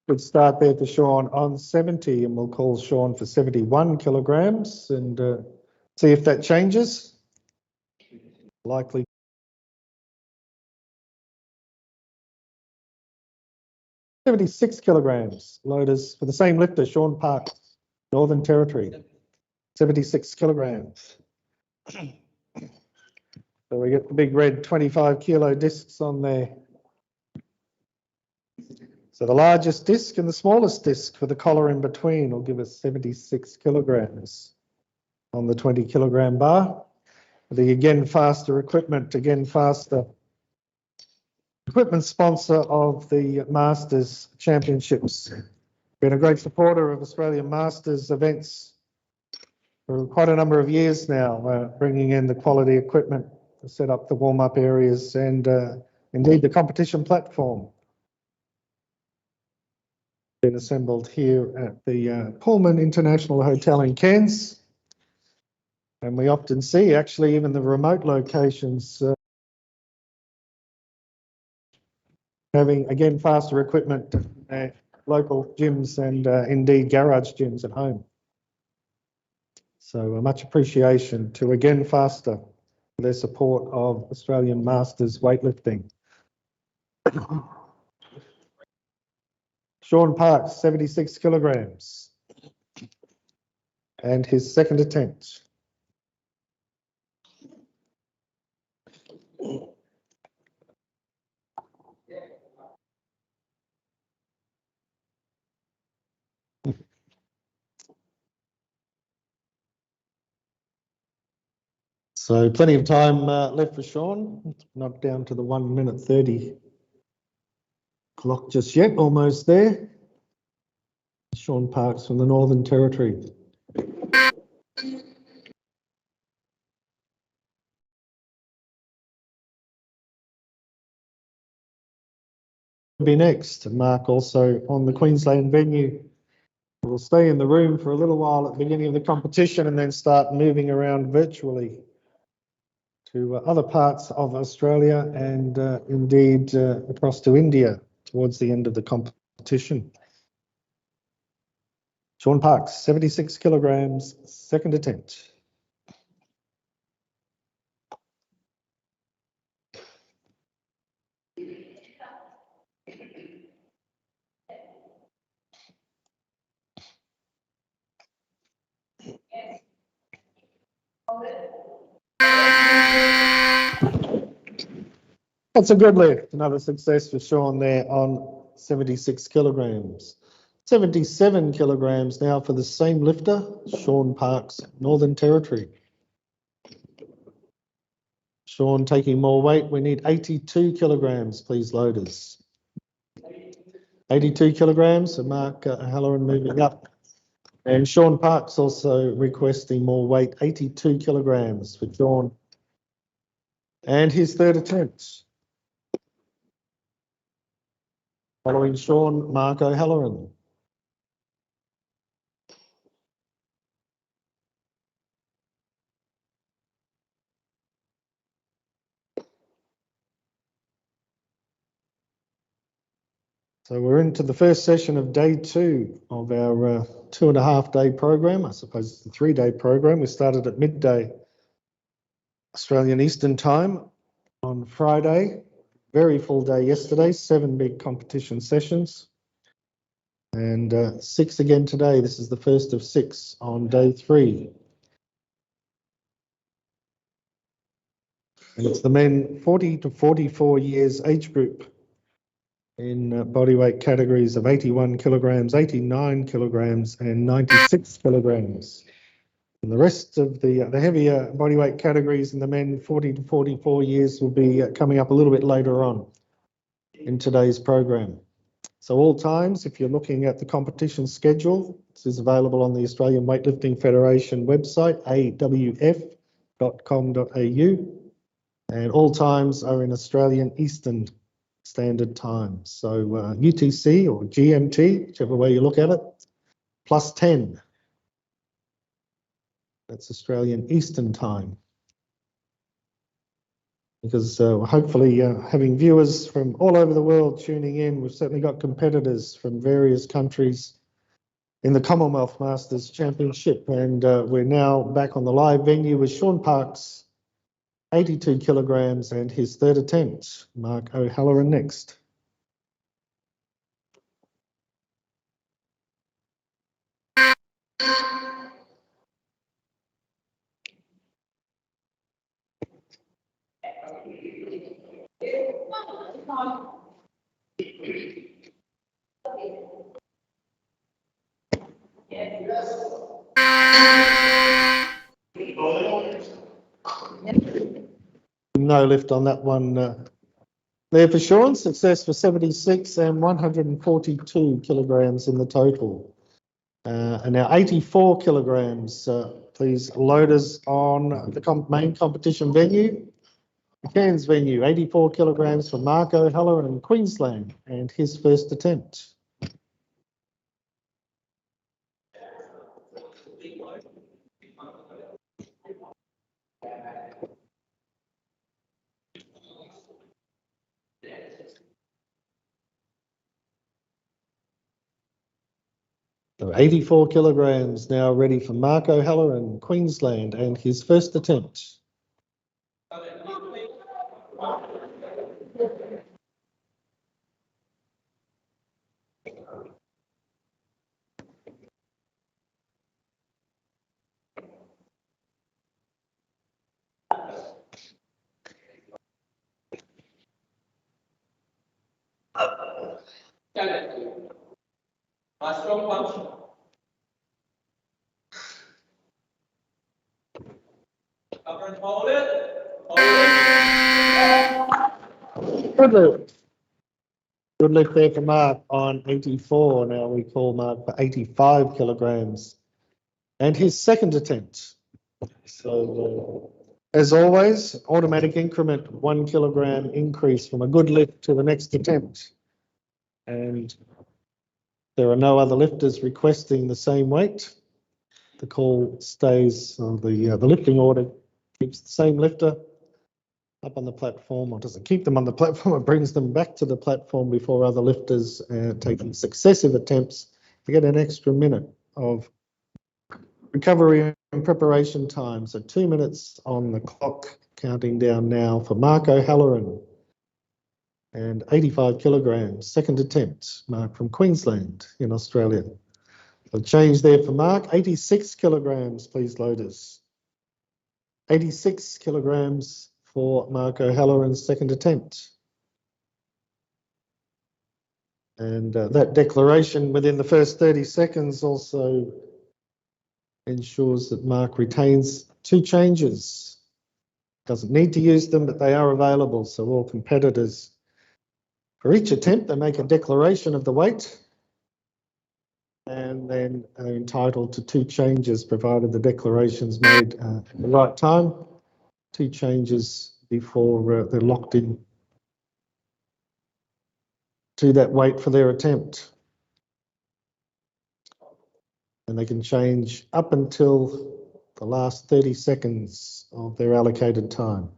Good start there for Sean on 70, and we'll call Sean for 71 kilograms and see if that changes. Likely. $76 kilograms. Loaders for the same lifter, Sean Parks, Northern Territory. 76 kilograms. So we get the big red 25 kilo discs on there. So the largest disc and the smallest disc for the collar in between will give us 76 kilograms on the 20 kilogram bar. The Again Faster equipment, Again Faster equipment sponsor of the Masters Championships. Been a great supporter of Australian Masters events for quite a number of years now, bringing in the quality equipment to set up the warm-up areas and indeed the competition platform. Been assembled here at the Pullman International Hotel in Cairns, and we often see actually even the remote locations having Again Faster equipment at local gyms and indeed garage gyms at home. So much appreciation to Again Faster for their support of Australian Masters weightlifting. Sean Parks, 76 kilograms, and his second attempt. So plenty of time left for Sean, not down to the 1 minute 30 clock just yet, almost there. Sean Parks from the Northern Territory. Be next. Mark also on the Queensland venue. We'll stay in the room for a little while at the beginning of the competition and then start moving around virtually to other parts of Australia and indeed across to India towards the end of the competition. Sean Parks, 76 kilograms, second attempt. That's a good lift. Another success for Sean there on 76 kilograms. 77 kilograms now for the same lifter, Sean Parks, Northern Territory. Sean taking more weight. We need 82 kilograms, please, loaders. 82 kilograms, so Mark Halloran moving up. And Sean Parks also requesting more weight, 82 kilograms for Sean. And his third attempt. Following Sean, Mark O'Halloran. So we're into the first session of day 2 of our 2.5 day program. I suppose it's a 3-day program. We started at midday Australian Eastern Time on Friday. Very full day yesterday, 7 big competition sessions. And 6 again today. This is the first of 6 on day 3. And it's the men 40 to 44 years age group in bodyweight categories of 81 kilograms, 89 kilograms, and 96 kilograms. And the rest of the heavier bodyweight categories in the men 40 to 44 years will be coming up a little bit later on in today's program. So all times, if you're looking at the competition schedule, this is available on the Australian Weightlifting Federation website, awf.com.au, and all times are in Australian Eastern Standard Time. So UTC or GMT, whichever way you look at it, plus 10. That's Australian Eastern Time. Because hopefully having viewers from all over the world tuning in, we've certainly got competitors from various countries in the Commonwealth Masters Championship. And we're now back on the live venue with Sean Parks, 82 kilograms, and his third attempt. Mark O'Halloran next. No lift on that one there for Sean. Success for 76 and 142 kilograms in the total. And now 84 kilograms, please, loaders on the main competition venue. The Cairns venue, 84 kilograms for Mark O'Halloran in Queensland and his first attempt. So 84 kilograms now ready for Mark O'Halloran, Queensland, and his first attempt. Nice strong punch. Cover Hold it. Hold it. Good lift. Good lift there for Mark on 84. Now we call Mark for 85 kilograms. And his second attempt. So, as always, automatic increment, 1 kilogram increase from a good lift to the next attempt. And there are no other lifters requesting the same weight. The call stays, or the lifting order keeps the same lifter up on the platform, or doesn't keep them on the platform, it brings them back to the platform before other lifters taking successive attempts to get an extra minute of recovery and preparation time. So 2 minutes on the clock, counting down now for Mark O'Halloran. And 85 kilograms, second attempt, Mark from Queensland in Australia. So change there for Mark, 86 kilograms, please, loaders. 86 kilograms for Mark O'Halloran's second attempt. And that declaration within the first 30 seconds also ensures that Mark retains 2 changes. Doesn't need to use them, but they are available. So all competitors, for each attempt, they make a declaration of the weight and then are entitled to 2 changes, provided the declaration's made at the right time. 2 changes before they're locked in to that weight for their attempt. And they can change up until the last 30 seconds of their allocated time.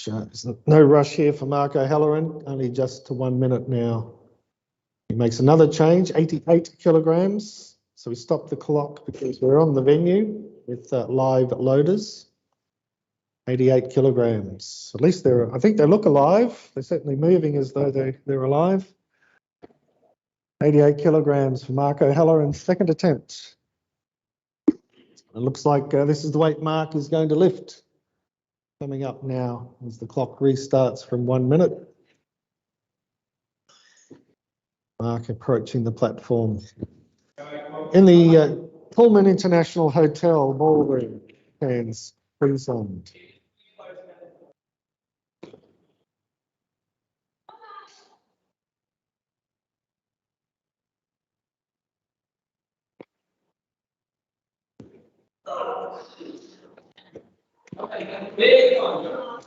There's no rush here for Mark O'Halloran, only just to 1 minute now. He makes another change, 88 kilograms. So we stop the clock because we're on the venue with live loaders. 88 kilograms. At least I think they look alive. They're certainly moving as though they're alive. 88 kilograms for Mark O'Halloran's second attempt. It looks like this is the weight Mark is going to lift. Coming up now as the clock restarts from 1 minute. Mark approaching the platform. In the Pullman International Hotel ballroom, fans, Queensland. Big one.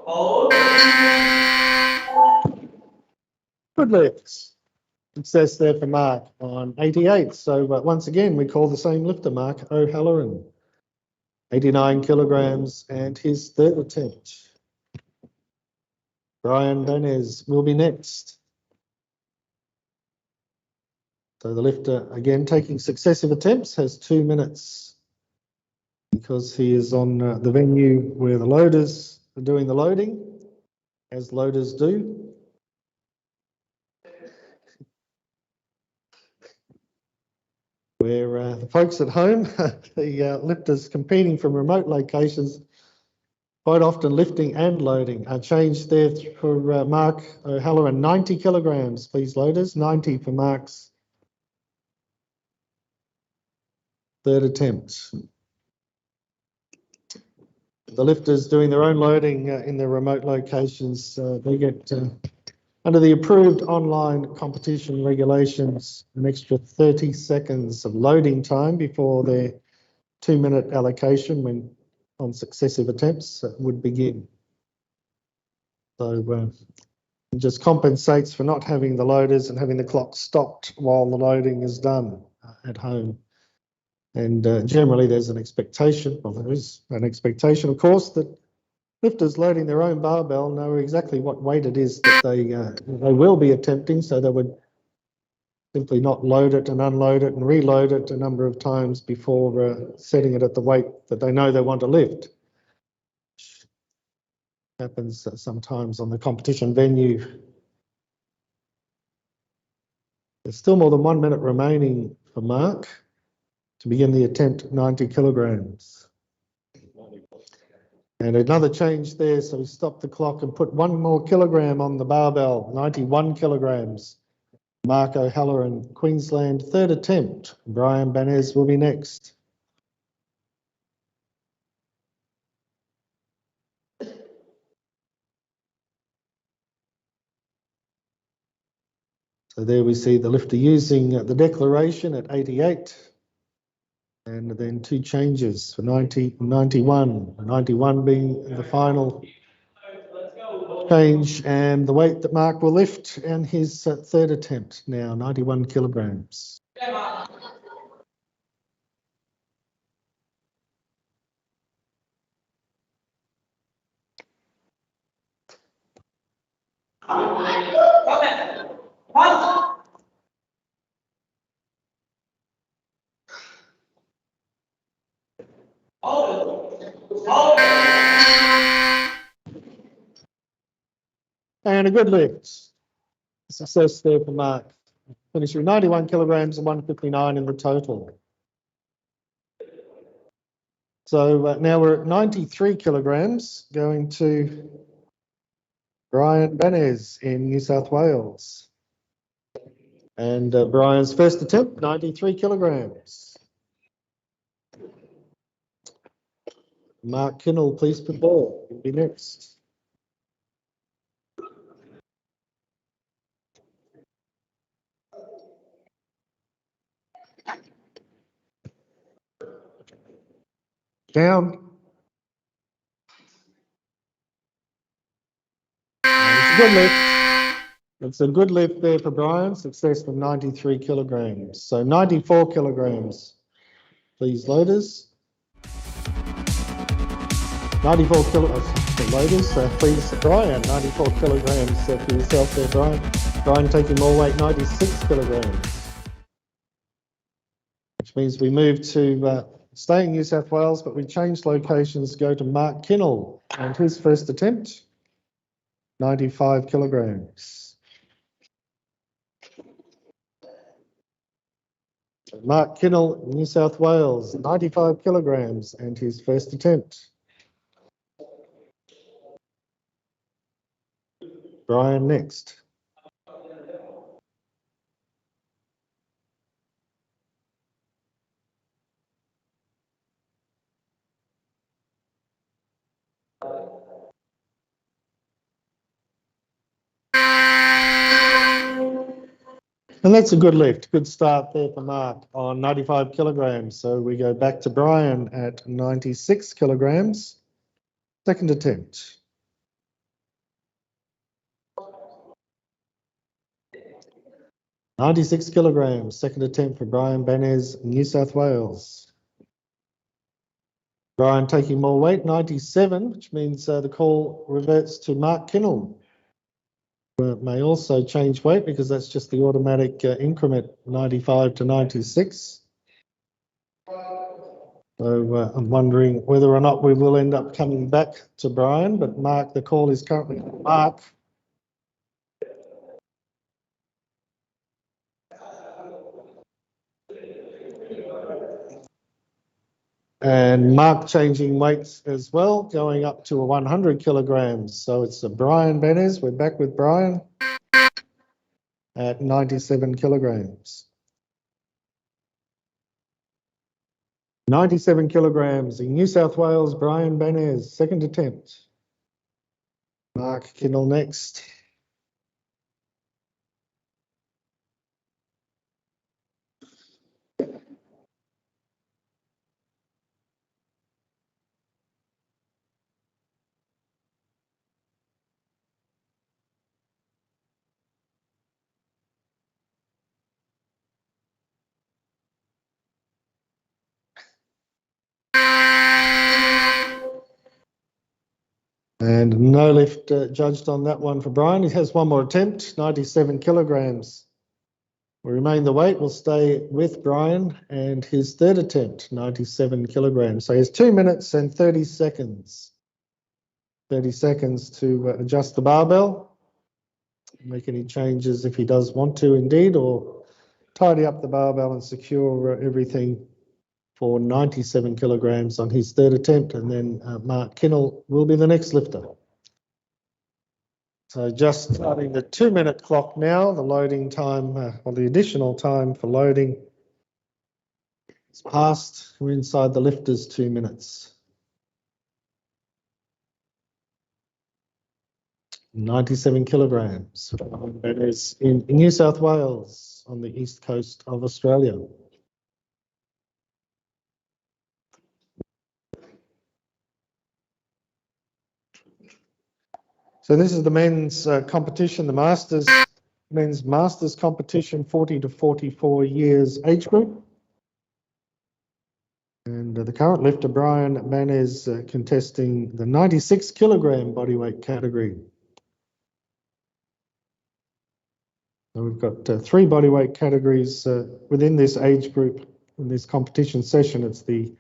Hold. Good lifts. Success there for Mark on 88. So once again, we call the same lifter, Mark O'Halloran. 89 kilograms and his third attempt. Brian Donez will be next. So the lifter, again, taking successive attempts, has 2 minutes because he is on the venue where the loaders are doing the loading, as loaders do. Where the folks at home, the lifters competing from remote locations, quite often lifting and loading. A change there for Mark O'Halloran, 90 kilograms, please, loaders. 90 for Mark's third attempt. The lifters doing their own loading in their remote locations, they get, under the approved online competition regulations, an extra 30 seconds of loading time before their 2 minute allocation when on successive attempts would begin. So it just compensates for not having the loaders and having the clock stopped while the loading is done at home. And generally there's an expectation, well, there is an expectation, of course, that lifters loading their own barbell know exactly what weight it is that they will be attempting, so they would simply not load it and unload it and reload it a number of times before setting it at the weight that they know they want to lift. Happens sometimes on the competition venue. There's still more than 1 minute remaining for Mark to begin the attempt at 90 kilograms. And another change there, so we stop the clock and put 1 more kilogram on the barbell, 91 kilograms. Mark O'Halloran, Queensland, third attempt. Brian Banez will be next. So there we see the lifter using the declaration at 88. And then two changes for 90, 91. 91 being the final change, and the weight that Mark will lift and his third attempt now, 91 kilograms. And a good lift. Success there for Mark. Finishing 91 kilograms and 159 in the total. So now we're at 93 kilograms, going to Brian Banez in New South Wales. And Brian's first attempt, 93 kilograms. Mark Kinnell, please prepare. He'll be next. Down. It's a good lift. It's a good lift there for Brian. Success of 93 kilograms. So 94 kilograms. Please, loaders. 94 loaders. Please, Brian. 94 kilograms for yourself there, Brian. Brian taking more weight, 96 kilograms. Which means we move to stay in New South Wales, but we change locations, go to Mark Kinnell and his first attempt, 95 kilograms. Mark Kinnell, New South Wales, 95 kilograms and his first attempt. Brian next. And that's a good lift, good start there for Mark on 95 kilograms. So we go back to Brian at 96 kilograms, second attempt. $96 kilograms, second attempt for Brian Banez, New South Wales. Brian taking more weight, 97, which means the call reverts to Mark Kinnell. May also change weight because that's just the automatic increment, 95 to 96. So I'm wondering whether or not we will end up coming back to Brian, but Mark, the call is currently Mark. And Mark changing weights as well, going up to 100 kilograms. So it's a Brian Banez. We're back with Brian at 97 kilograms. 97 kilograms in New South Wales, Brian Banez, second attempt. Mark Kinnell next. And no lift judged on that one for Brian. He has one more attempt, 97 kilograms. We remain the weight. We'll stay with Brian and his third attempt, 97 kilograms. So he has 2 minutes and 30 seconds. 30 seconds to adjust the barbell, make any changes if he does want to indeed, or tidy up the barbell and secure everything for 97 kilograms on his third attempt, and then Mark Kinnell will be the next lifter. So just starting the 2-minute clock now, the loading time, or the additional time for loading is passed. We're inside the lifters 2 minutes. 97 kilograms. That is in New South Wales on the east coast of Australia. So this is the men's competition, the men's masters competition, 40 to 44 years age group. And the current lifter, Brian Banez, contesting the 96 kilogram bodyweight category. So we've got 3 bodyweight categories within this age group in this competition session. It's the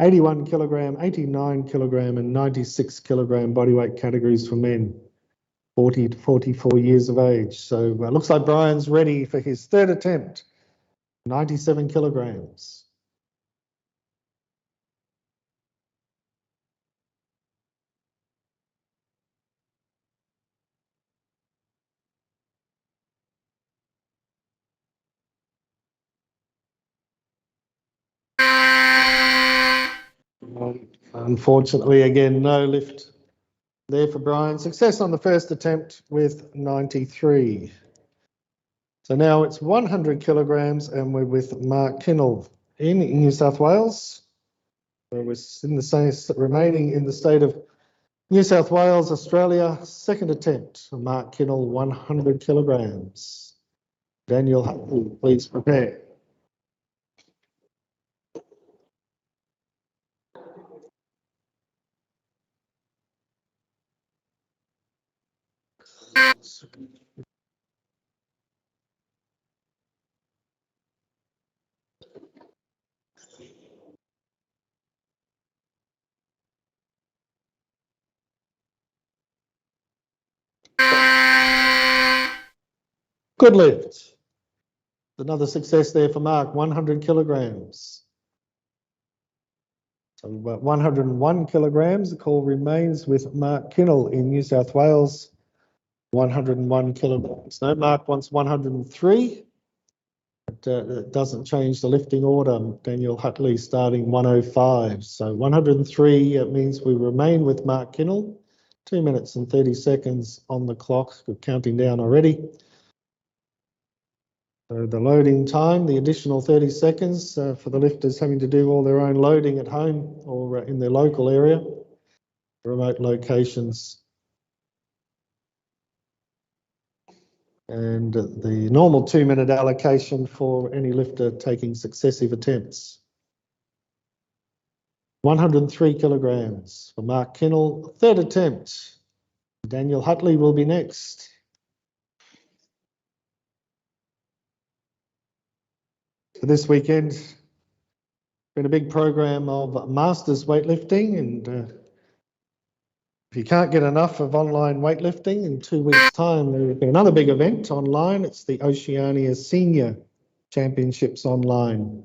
81 kilogram, 89 kilogram and 96 kilogram bodyweight categories for men, 40 to 44 years of age. So looks like Brian's ready for his third attempt, 97 kilograms. Unfortunately, again, no lift there for Brian. Success on the first attempt with 93. So now it's 100 kilograms and we're with Mark Kinnell in New South Wales. So we're in the same, remaining in the state of New South Wales, Australia. Second attempt, Mark Kinnell, 100 kilograms. Daniel Hutley, please prepare. Good lift. Another success there for Mark, 100 kilograms. So we've got 101 kilograms. The call remains with Mark Kinnell in New South Wales, 101 kilograms. No, Mark wants 103. But it doesn't change the lifting order. Daniel Hutley starting 105. So 103 means we remain with Mark Kinnell. 2 minutes and 30 seconds on the clock. We're counting down already. So the loading time, the additional 30 seconds for the lifters having to do all their own loading at home or in their local area, remote locations. And the normal 2-minute allocation for any lifter taking successive attempts. 103 kilograms for Mark Kinnell. Third attempt. Daniel Hutley will be next. For this weekend, been a big program of masters weightlifting, and if you can't get enough of online weightlifting, in 2 weeks' time there will be another big event online. It's the Oceania Senior Championships online.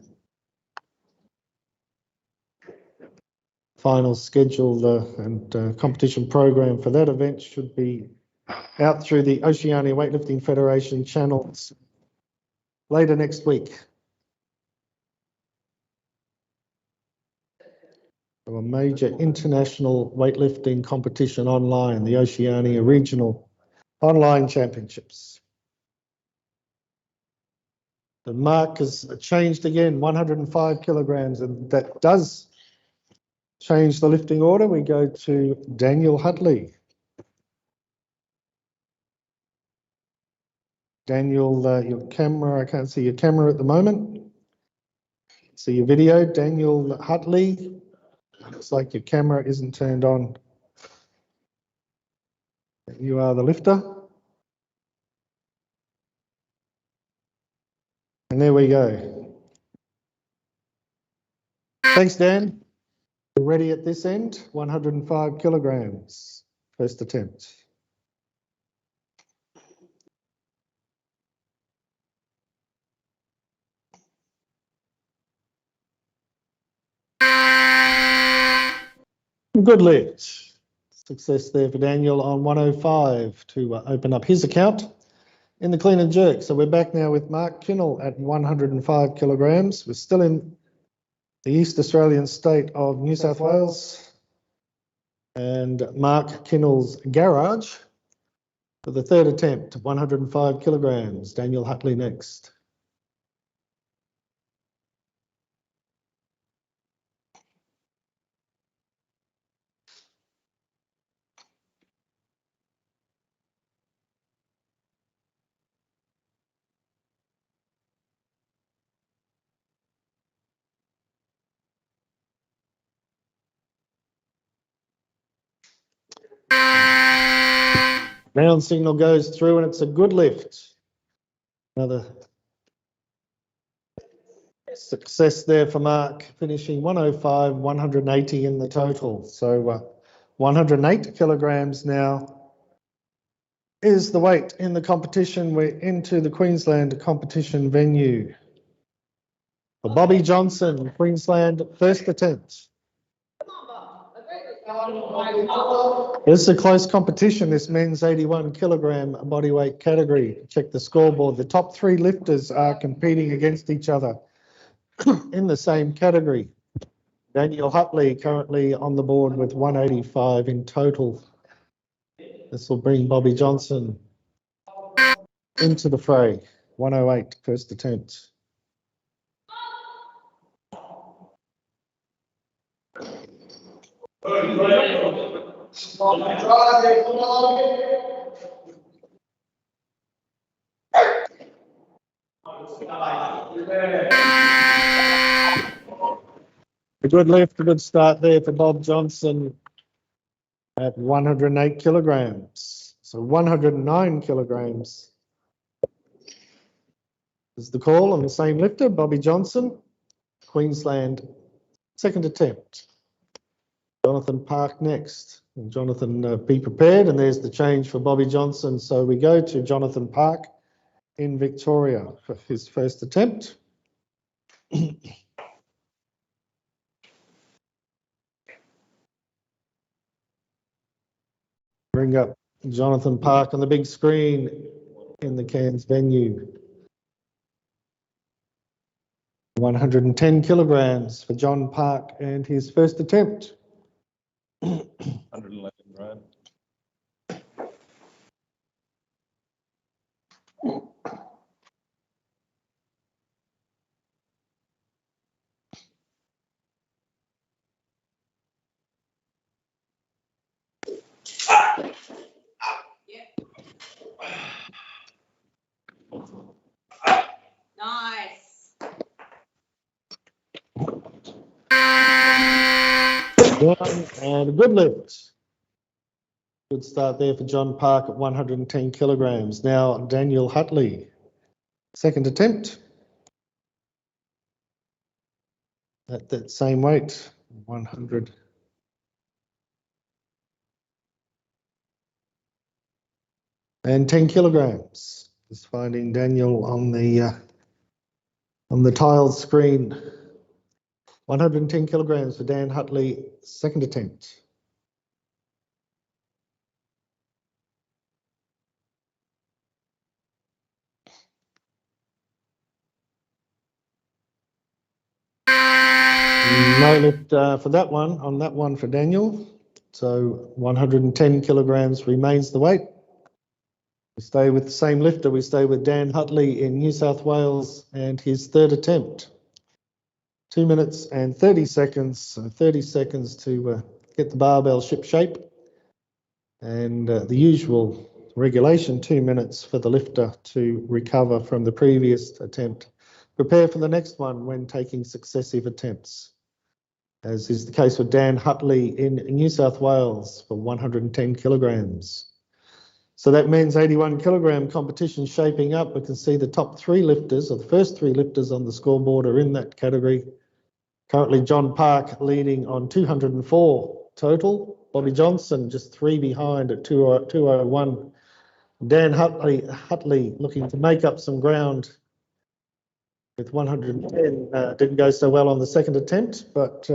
Final schedule and competition program for that event should be out through the Oceania Weightlifting Federation channels later next week. So a major international weightlifting competition online, the Oceania Regional Online Championships. The mark has changed again, 105 kilograms, and that does change the lifting order. We go to Daniel Hutley. Daniel, your camera, I can't see your camera at the moment. See your video, Daniel Hutley. Looks like your camera isn't turned on. You are the lifter. And there we go. Thanks, Dan. We're ready at this end, 105 kilograms, first attempt. Good lift. Success there for Daniel on 105 to open up his account in the clean and jerk. So we're back now with Mark Kinnell at 105 kilograms. We're still in the East Australian state of New South Wales. And Mark Kinnell's garage for the third attempt, 105 kilograms. Daniel Hutley next. Round signal goes through and it's a good lift. Another success there for Mark, finishing 105, 180 in the total. So 108 kilograms now is the weight in the competition. We're into the Queensland competition venue. For Bobby Johnson, Queensland first attempt. It's a close competition, this men's 81 kilogram bodyweight category. Check the scoreboard. The top three lifters are competing against each other in the same category. Daniel Hutley currently on the board with 185 in total. This will bring Bobby Johnson into the fray. 108 first attempt. A good lift, a good start there for Bob Johnson at 108 kilograms. So 109 kilograms is the call on the same lifter, Bobby Johnson, Queensland second attempt. Jonathan Park next. And Jonathan, be prepared, and there's the change for Bobby Johnson. So we go to Jonathan Park in Victoria for his first attempt. Bring up Jonathan Park on the big screen in the Cairns venue. 110 kilograms for John Park and his first attempt. 111 grand. Nice. And a good lift. Good start there for John Park at 110 kilograms. Now Daniel Hutley, second attempt. At that same weight, 100. And 10 kilograms. Just finding Daniel on the tiled screen. 110 kilograms for Dan Hutley, second attempt. No lift for that one, on that one for Daniel. So 110 kilograms remains the weight. We stay with the same lifter. We stay with Dan Hutley in New South Wales and his third attempt. 2 minutes and 30 seconds. So 30 seconds to get the barbell ship shape. And the usual regulation, 2 minutes for the lifter to recover from the previous attempt. Prepare for the next one when taking successive attempts, as is the case with Dan Hutley in New South Wales for 110 kilograms. So that men's 81 kilogram competition shaping up. We can see the top three lifters, or the first three lifters on the scoreboard, are in that category. Currently John Park leading on 204 total. Bobby Johnson just 3 behind at 201. Dan Hutley looking to make up some ground with 110. Didn't go so well on the second attempt, but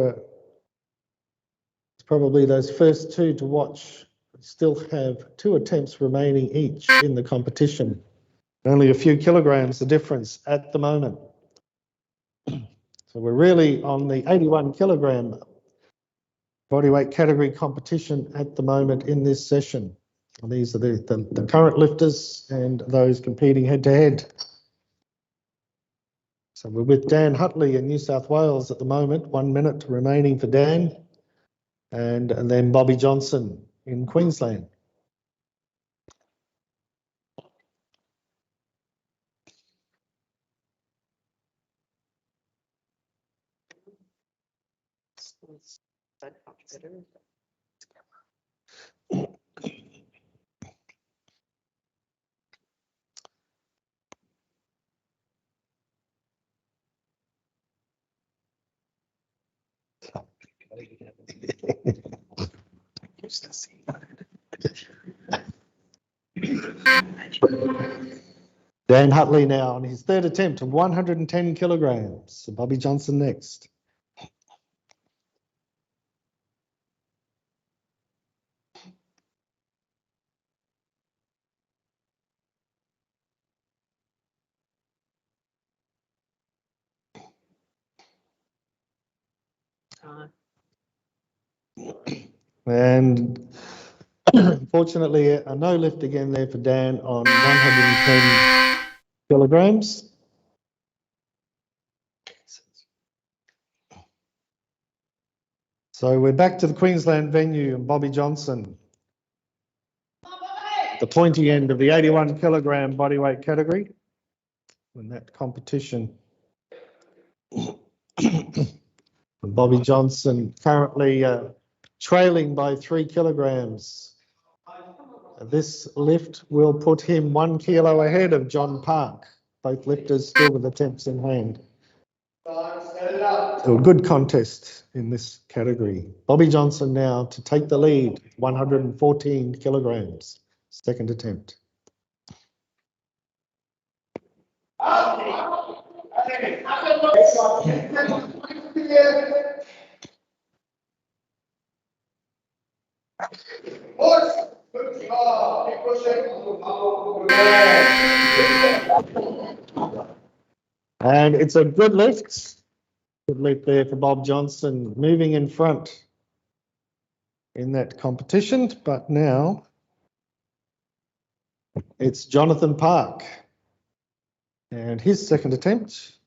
probably those first two to watch still have 2 attempts remaining each in the competition. Only a few kilograms the difference at the moment. So we're really on the 81 kilogram bodyweight category competition at the moment in this session. And these are the current lifters and those competing head to head. So we're with Dan Hutley in New South Wales at the moment, 1 minute remaining for Dan, and then Bobby Johnson in Queensland. Dan Hutley now on his third attempt of 110 kilograms. So Bobby Johnson next. And unfortunately, a no lift again there for Dan on 110 kilograms. So we're back to the Queensland venue and Bobby Johnson, the pointy end of the 81 kilogram bodyweight category in that competition. Bobby Johnson currently trailing by 3 kilograms. This lift will put him 1 kilo ahead of John Park. Both lifters still with attempts in hand. So a good contest in this category. Bobby Johnson now to take the lead, 114 kilograms. Second attempt. And it's a good lift. Good lift there for Bob Johnson, moving in front in that competition. But now it's Jonathan Park and his second attempt.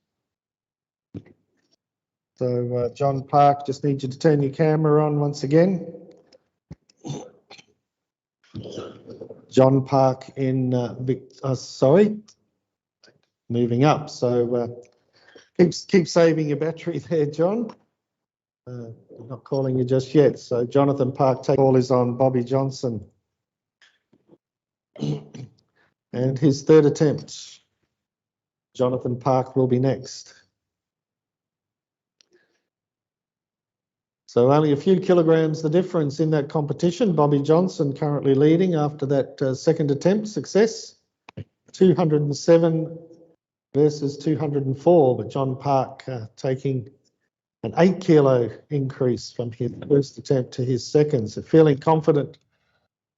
So John Park, just need you to turn your camera on once again. John Park in, moving up. So keep saving your battery there, John. I'm not calling you just yet. So Jonathan Park, take all is on Bobby Johnson. And his third attempt. Jonathan Park will be next. So only a few kilograms the difference in that competition. Bobby Johnson currently leading after that second attempt success. 207 versus 204, but John Park taking an 8 kilo increase from his first attempt to his second. So feeling confident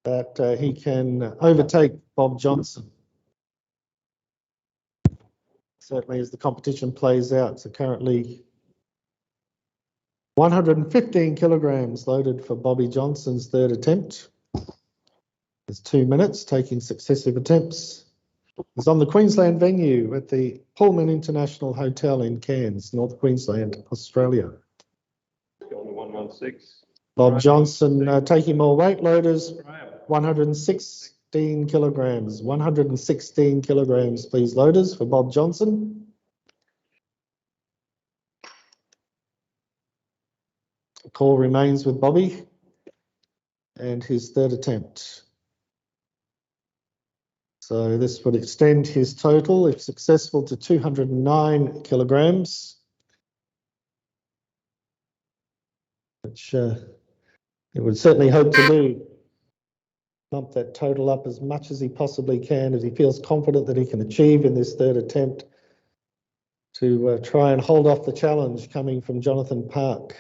that he can overtake Bob Johnson. Certainly as the competition plays out. So currently 115 kilograms loaded for Bobby Johnson's third attempt. There's 2 minutes taking successive attempts. It's on the Queensland venue at the Pullman International Hotel in Cairns, North Queensland, Australia. Going to 116. Bob Johnson taking more weight loaders, 116 kilograms. 116 kilograms, please, loaders for Bob Johnson. The call remains with Bobby and his third attempt. So this would extend his total, if successful, to 209 kilograms, which it would certainly hope to do. Bump that total up as much as he possibly can, as he feels confident that he can achieve in this third attempt to try and hold off the challenge coming from Jonathan Park.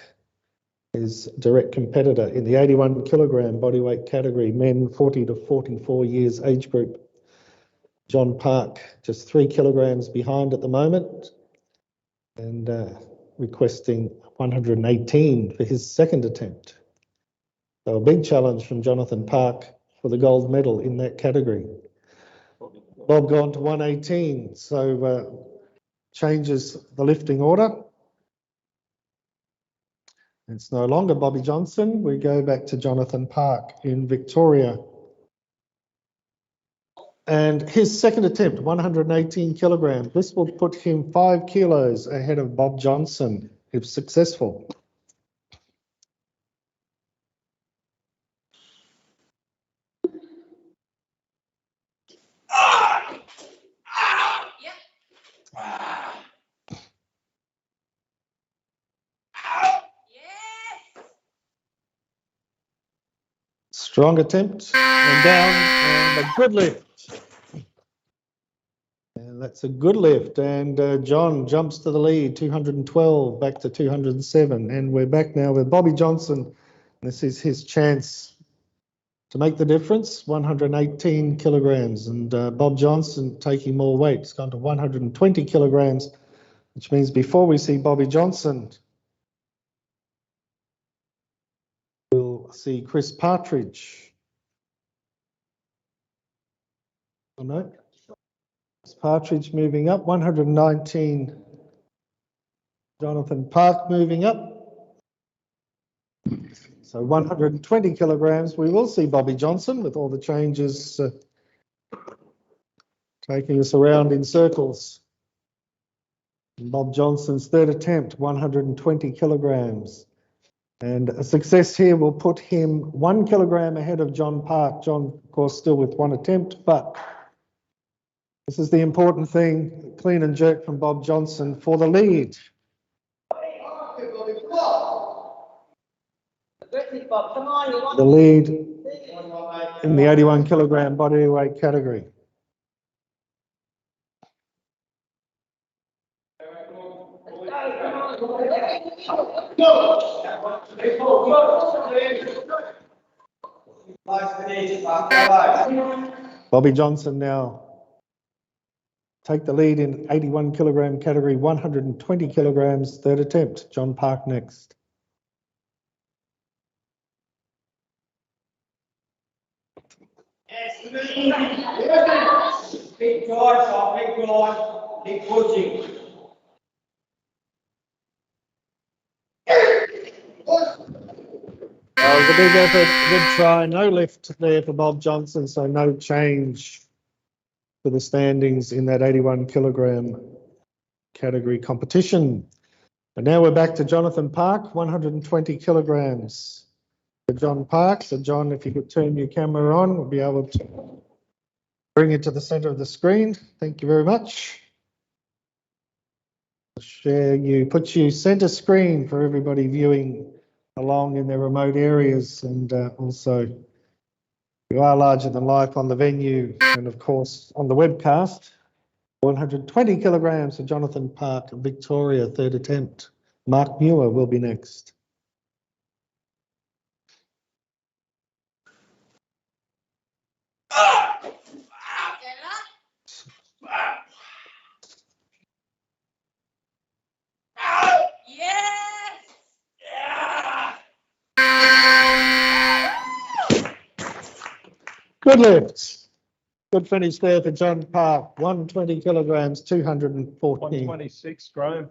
his direct competitor in the 81 kilogram bodyweight category, men 40 to 44 years age group. John Park, just 3 kilograms behind at the moment, and requesting 118 for his second attempt. So a big challenge from Jonathan Park for the gold medal in that category. Bob gone to 118, so changes the lifting order. It's no longer Bobby Johnson. We go back to Jonathan Park in Victoria. And his second attempt, 118 kilograms. This will put him 5 kilos ahead of Bob Johnson, if successful. Strong attempt and down, and a good lift. And that's a good lift. And John jumps to the lead, 212 back to 207. And we're back now with Bobby Johnson. This is his chance to make the difference, 118 kilograms. And Bob Johnson taking more weight. It's gone to 120 kilograms, which means before we see Bobby Johnson, we'll see Chris Partridge. Oh, no. Chris Partridge moving up, 119. Jonathan Park moving up. So 120 kilograms. We will see Bobby Johnson with all the changes taking us around in circles. And Bob Johnson's third attempt, 120 kilograms. And a success here will put him 1 kilogram ahead of John Park. John, of course, still with one attempt, but this is the important thing, clean and jerk from Bob Johnson for the lead. The lead in the 81 kilogram bodyweight category. Bobby Johnson now take the lead in 81 kilogram category, 120 kilograms, third attempt. John Park next. Big drive, big drive, big pushing. That was a big effort, good try. No lift there for Bob Johnson, so no change for the standings in that 81 kilogram category competition. And now we're back to Jonathan Park, 120 kilograms for John Park. So John, if you could turn your camera on, we'll be able to bring it to the center of the screen. Thank you very much. Share you, put you center screen for everybody viewing along in their remote areas, and also you are larger than life on the venue and of course on the webcast. 120 kilograms for Jonathan Park, Victoria, third attempt. Mark Muir will be next. Good lifts. Good finish there for John Park. 120 kilograms, 214. 126, Graham.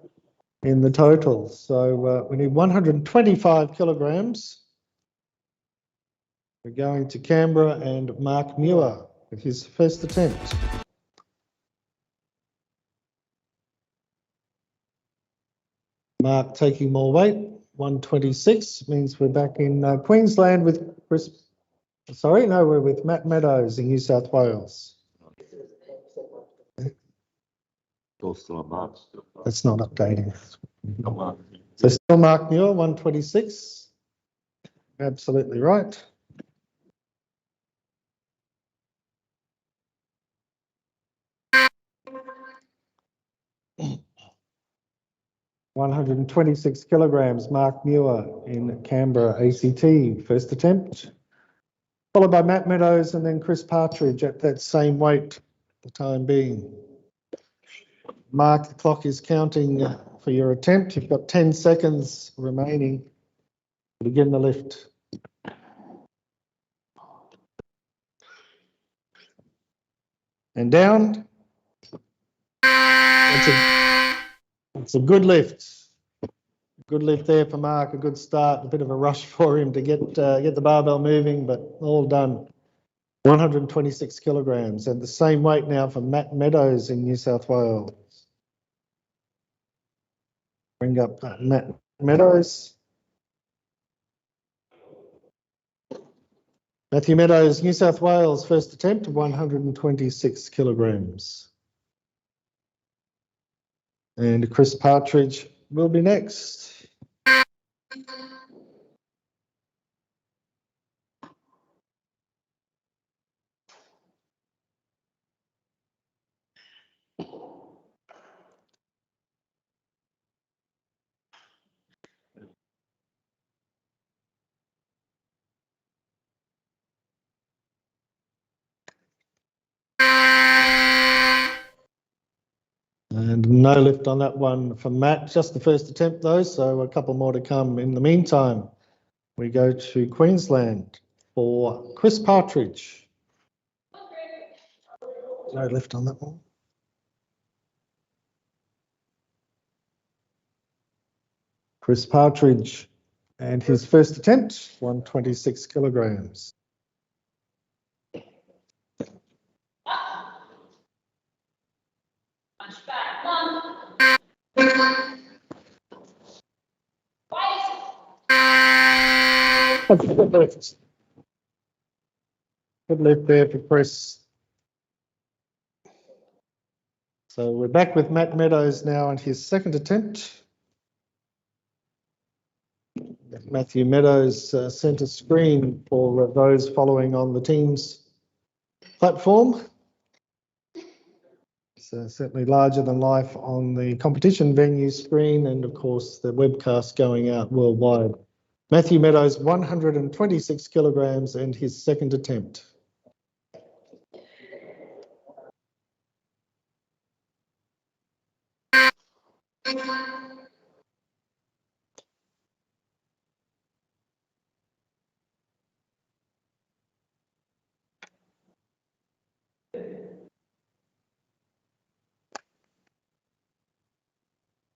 In the total. So we need 125 kilograms. We're going to Canberra and Mark Muir with his first attempt. Mark taking more weight, 126, means we're back in Queensland with Chris. Sorry, no, we're with Matt Meadows in New South Wales. That's not updating. So still Mark Muir, 126. Absolutely right. 126 kilograms, Mark Muir in Canberra, ACT, first attempt. Followed by Matt Meadows and then Chris Partridge at that same weight for the time being. Mark, the clock is counting for your attempt. You've got 10 seconds remaining to begin the lift. And down. It's a good lift. Good lift there for Mark, a good start, a bit of a rush for him to get the barbell moving, but all done. 126 kilograms, and the same weight now for Matt Meadows in New South Wales. Bring up Matt Meadows. Matthew Meadows, New South Wales, first attempt, 126 kilograms. And Chris Partridge will be next. And no lift on that one for Matt, just the first attempt though, so a couple more to come. In the meantime, we go to Queensland for Chris Partridge. No lift on that one. Chris Partridge and his first attempt, 126 kilograms. That's a good lift. Good lift there for Chris. So we're back with Matt Meadows now and his second attempt. Matthew Meadows centre screen for those following on the Teams platform. It's certainly larger than life on the competition venue screen, and of course the webcast going out worldwide. Matthew Meadows, 126 kilograms and his second attempt.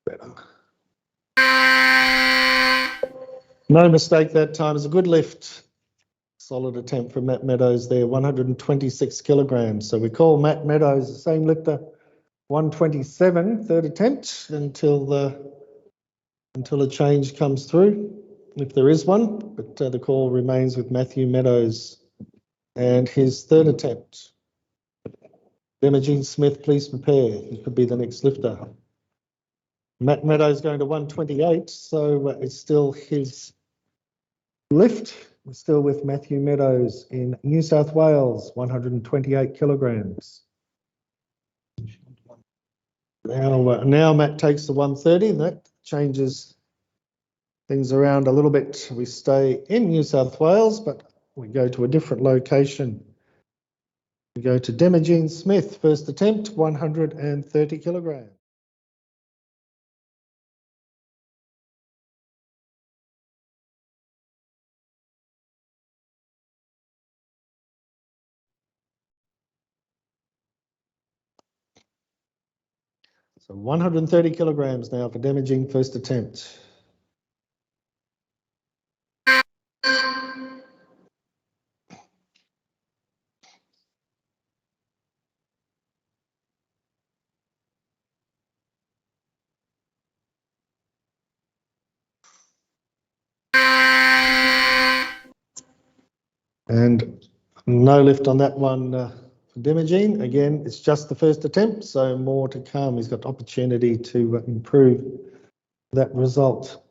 Better. No mistake that time. It's a good lift. Solid attempt from Matt Meadows there, 126 kilograms. So we call Matt Meadows the same lifter, 127, third attempt until a change comes through, if there is one. But the call remains with Matthew Meadows and his third attempt. Imogene Smith, please prepare. He could be the next lifter. Matt Meadows going to 128, so it's still his lift. We're still with Matthew Meadows in New South Wales, 128 kilograms. Now Matt takes the 130, and that changes things around a little bit. We stay in New South Wales, but we go to a different location. We go to Demogene Smith, first attempt, 130 kilograms. So 130 kilograms now for Demogene, first attempt. And no lift on that one for Demogene. Again, it's just the first attempt, so more to come. He's got opportunity to improve that result.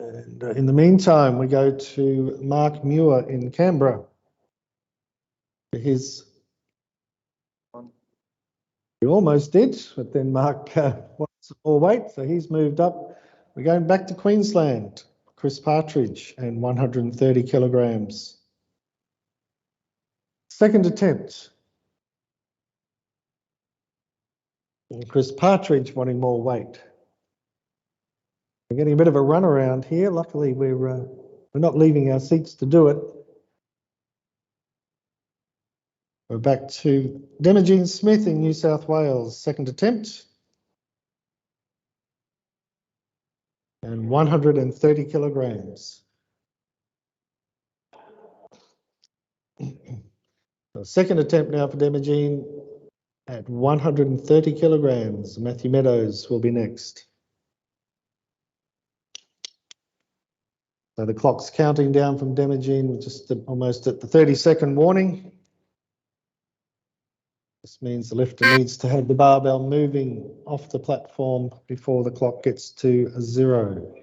And in the meantime, we go to Mark Muir in Canberra. He almost did, but then Mark more weight, so he's moved up. We're going back to Queensland. Chris Partridge and 130 kilograms. Second attempt. And Chris Partridge wanting more weight. We're getting a bit of a run around here. Luckily, we're not leaving our seats to do it. We're back to Demogene Smith in New South Wales. Second attempt. And 130 kilograms. The second attempt now for Demogene at 130 kilograms. Matthew Meadows will be next. So the clock's counting down from Demogene, just almost at the 30-second warning. This means the lifter needs to have the barbell moving off the platform before the clock gets to 0.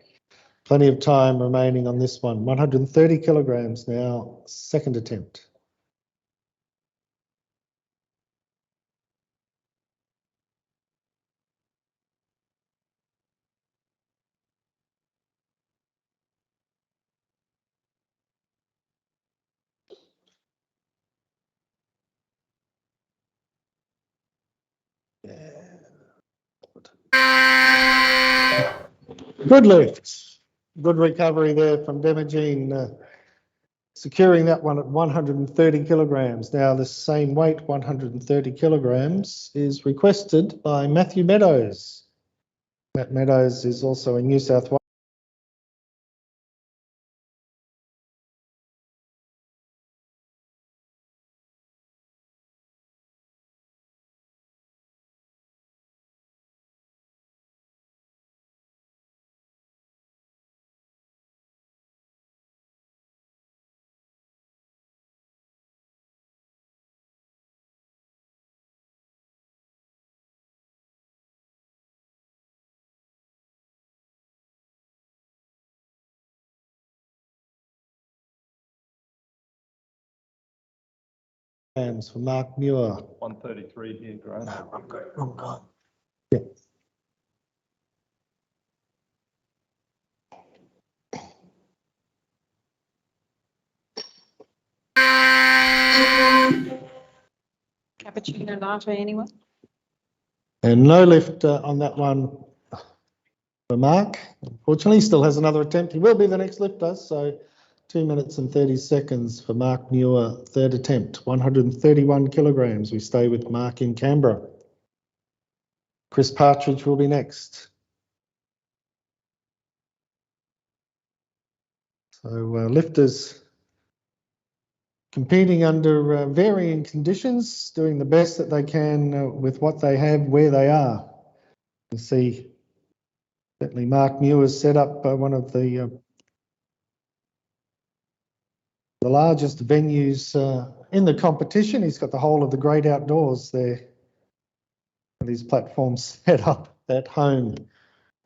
Plenty of time remaining on this one. 130 kilograms now, second attempt. Good lift. Good recovery there from Demogene, securing that one at 130 kilograms. Now the same weight, 130 kilograms, is requested by Matthew Meadows. Matt Meadows is also in New South Wales. For Mark Muir. 133 here, Graham. Wrong guy. Yeah. Cappuccino latte, anyone? And no lift on that one for Mark. Unfortunately, he still has another attempt. He will be the next lifter, so 2 minutes and 30 seconds for Mark Muir, third attempt, 131 kilograms. We stay with Mark in Canberra. Chris Partridge will be next. So lifters competing under varying conditions, doing the best that they can with what they have, where they are. You see, certainly Mark Muir has set up one of the largest venues in the competition. He's got the whole of the great outdoors there. And these platforms set up at home.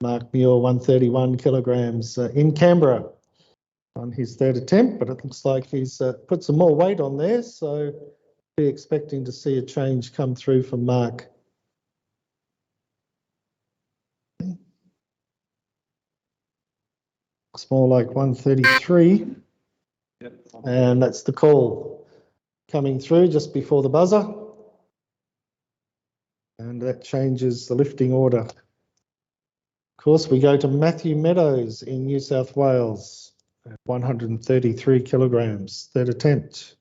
Mark Muir, 131 kilograms in Canberra on his third attempt, but it looks like he's put some more weight on there, so be expecting to see a change come through from Mark. It's more like 133. Yep. And that's the call coming through just before the buzzer. And that changes the lifting order. Of course, we go to Matthew Meadows in New South Wales at 133 kilograms, third attempt.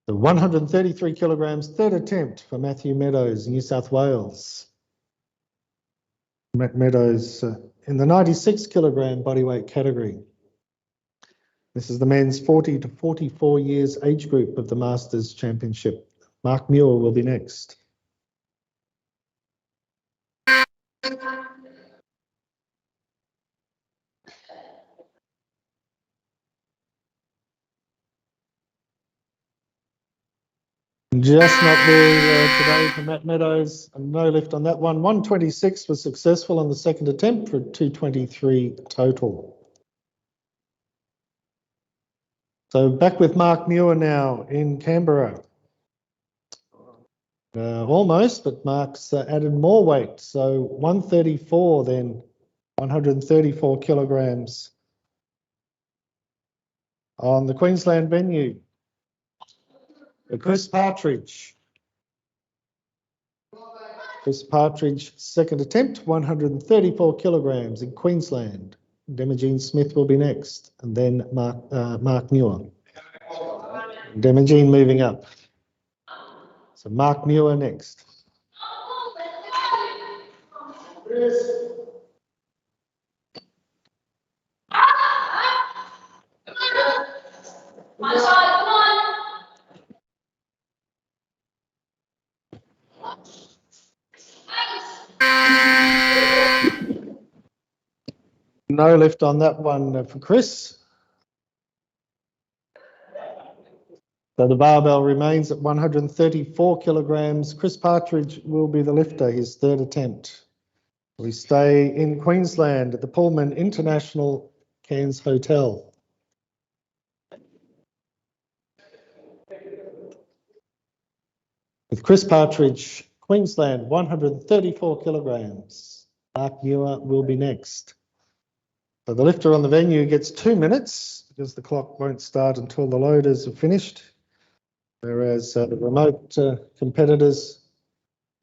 The 133 kilograms, third attempt for Matthew Meadows, New South Wales. Matt Meadows in the 96 kilogram bodyweight category. This is the men's 40 to 44 years age group of the Masters Championship. Mark Muir will be next. Just not there today for Matt Meadows. No lift on that one. 126 was successful on the second attempt for 223 total. So back with Mark Muir now in Canberra. Almost, but Mark's added more weight. So 134 then, 134 kilograms on the Queensland venue. Chris Partridge. Chris Partridge, second attempt, 134 kilograms in Queensland. Demogene Smith will be next, and then Mark Muir. Demogene moving up. So Mark Muir next. My side, come on. No lift on that one for Chris. So the barbell remains at 134 kilograms. Chris Partridge will be the lifter, his third attempt. We stay in Queensland at the Pullman International Cairns Hotel. With Chris Partridge, Queensland, 134 kilograms. Mark Muir will be next. So the lifter on the venue gets 2 minutes because the clock won't start until the loaders are finished. Whereas the remote competitors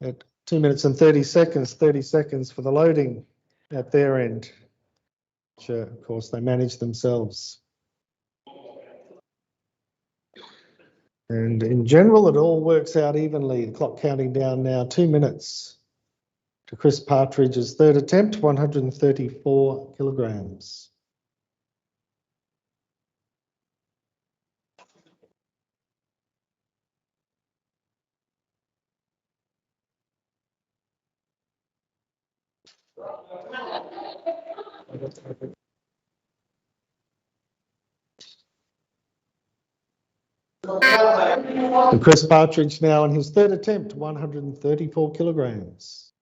at 2 minutes and 30 seconds for the loading at their end, which of course they manage themselves. And in general, it all works out evenly. The clock counting down now, 2 minutes to Chris Partridge's third attempt, 134 kilograms. And Chris Partridge now on his third attempt, 134 kilograms.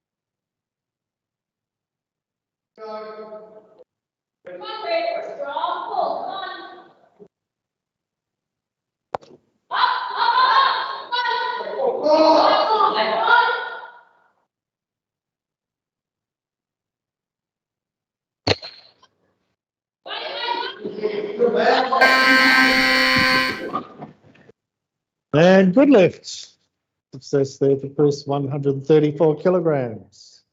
Come on, Ray. Strong pull. Come on. And good lift. Success there for Chris, 134 kilograms.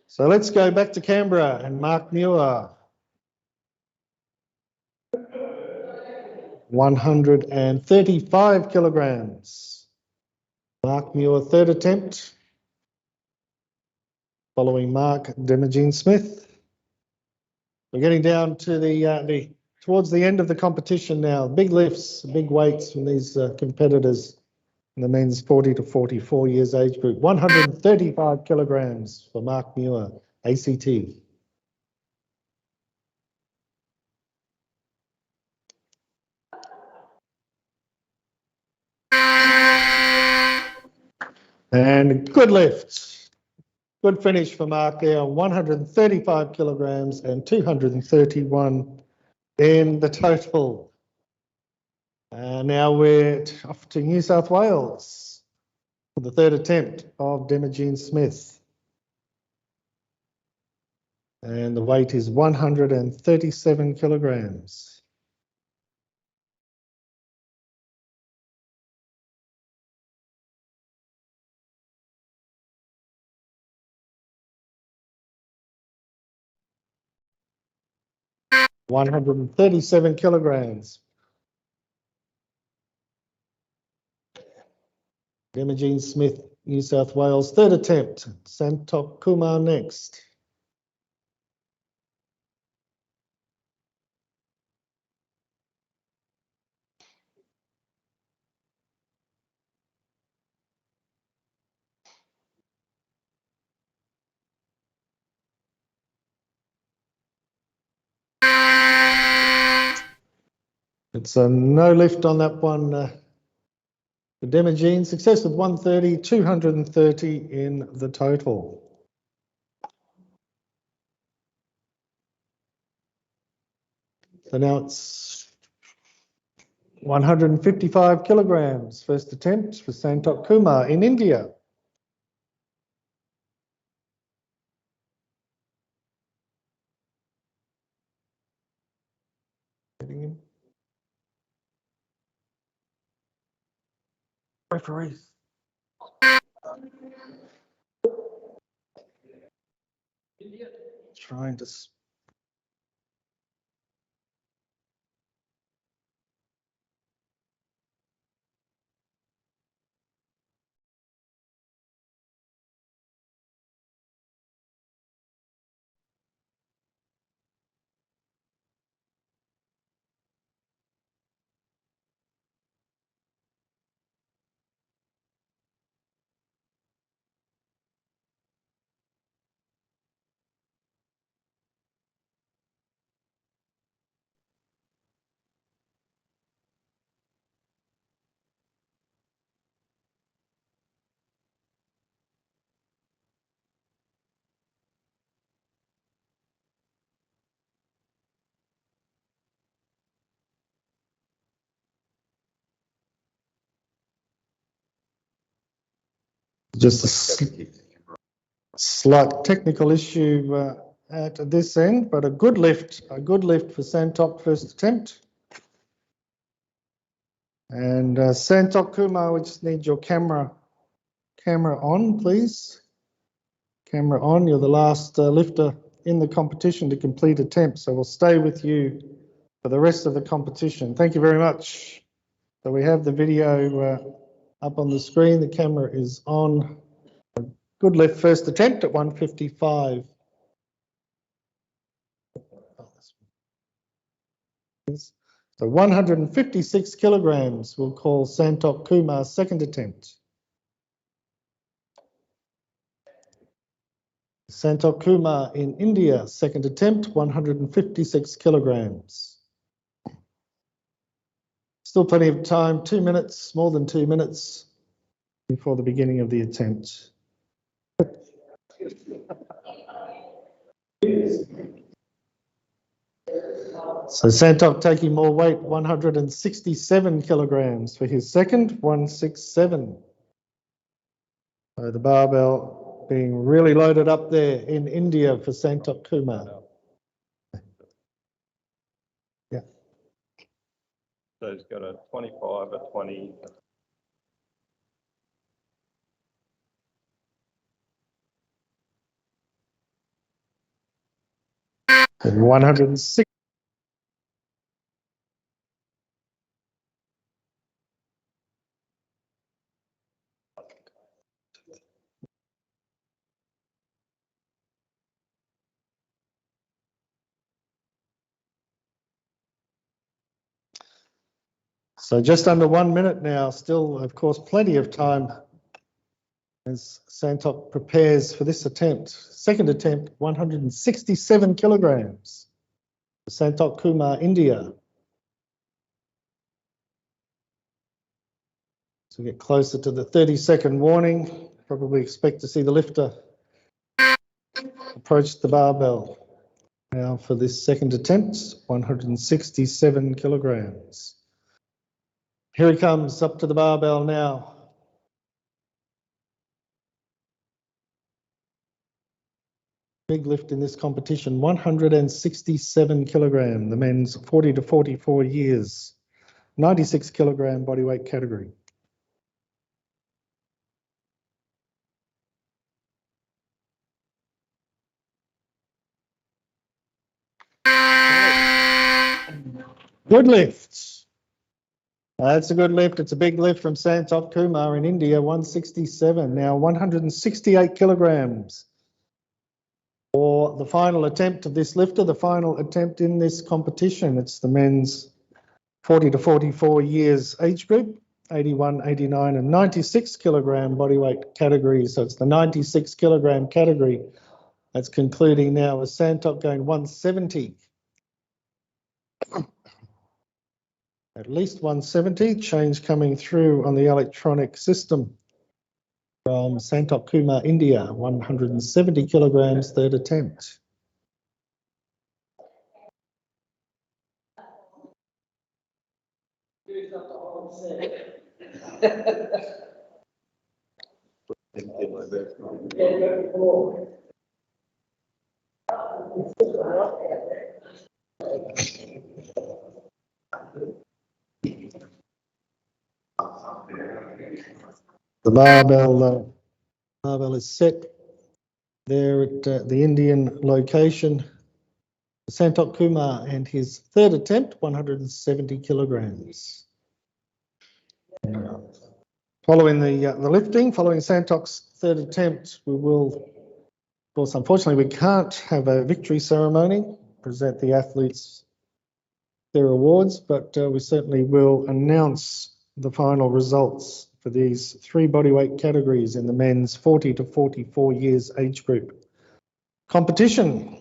So let's go back to Canberra and Mark Muir. 135 kilograms. Mark Muir, third attempt. Following Mark, Demogene Smith. We're getting down to towards the end of the competition now. Big lifts, big weights from these competitors in the men's 40 to 44 years age group. 135 kilograms for Mark Muir, ACT. And good lift. Good finish for Mark there on 135 kilograms and 231 in the total. Now we're off to New South Wales for the third attempt of Demogene Smith. And the weight is 137 kilograms. $137 kilograms. Demogene Smith, New South Wales, third attempt. Santop Kumar next. It's a no lift on that one. For Demogene, success with 130, 230 in the total. So now it's 155 kilograms, first attempt for Santok Kumar in India. Getting him. Referees. Trying to. Just a slight technical issue at this end, but a good lift for Santok first attempt. And Santok Kumar, we just need your camera on, please. Camera on. You're the last lifter in the competition to complete attempt, so we'll stay with you for the rest of the competition. Thank you very much. So we have the video up on the screen. The camera is on. Good lift first attempt at 155. So 156 kilograms. We'll call Santok Kumar's second attempt. Santok Kumar in India, second attempt, 156 kilograms. Still plenty of time, 2 minutes, more than 2 minutes before the beginning of the attempt. So Santok taking more weight, 167 kilograms for his second, 167. So the barbell being really loaded up there in India for Santok Kumar. Yeah. So he's got a 25, a 20. And 106. So just under 1 minute now, still, of course, plenty of time as Santok prepares for this attempt. Second attempt, 167 kilograms. Santok Kumar, India. So we get closer to the 30-second warning. Probably expect to see the lifter approach the barbell. Now for this second attempt, 167 kilograms. Here he comes up to the barbell now. Big lift in this competition, 167 kilogram, the men's 40 to 44 years, 96 kilogram bodyweight category. Good lift. That's a good lift. It's a big lift from Santok Kumar in India, 167. Now 168 kilograms. For the final attempt of this lifter, the final attempt in this competition. It's the men's 40 to 44 years age group, 81, 89 and 96 kilogram bodyweight category. So it's the 96 kilogram category that's concluding now with Santok going 170. At least 170, change coming through on the electronic system from Santok Kumar, India, 170 kilograms, third attempt. The barbell is set there at the Indian location. Santok Kumar and his third attempt, 170 kilograms. Following the lifting, following Santok's third attempt, we will, of course, unfortunately, we can't have a victory ceremony, present the athletes their awards, but we certainly will announce the final results for these three bodyweight categories in the men's 40 to 44 years age group. Competition.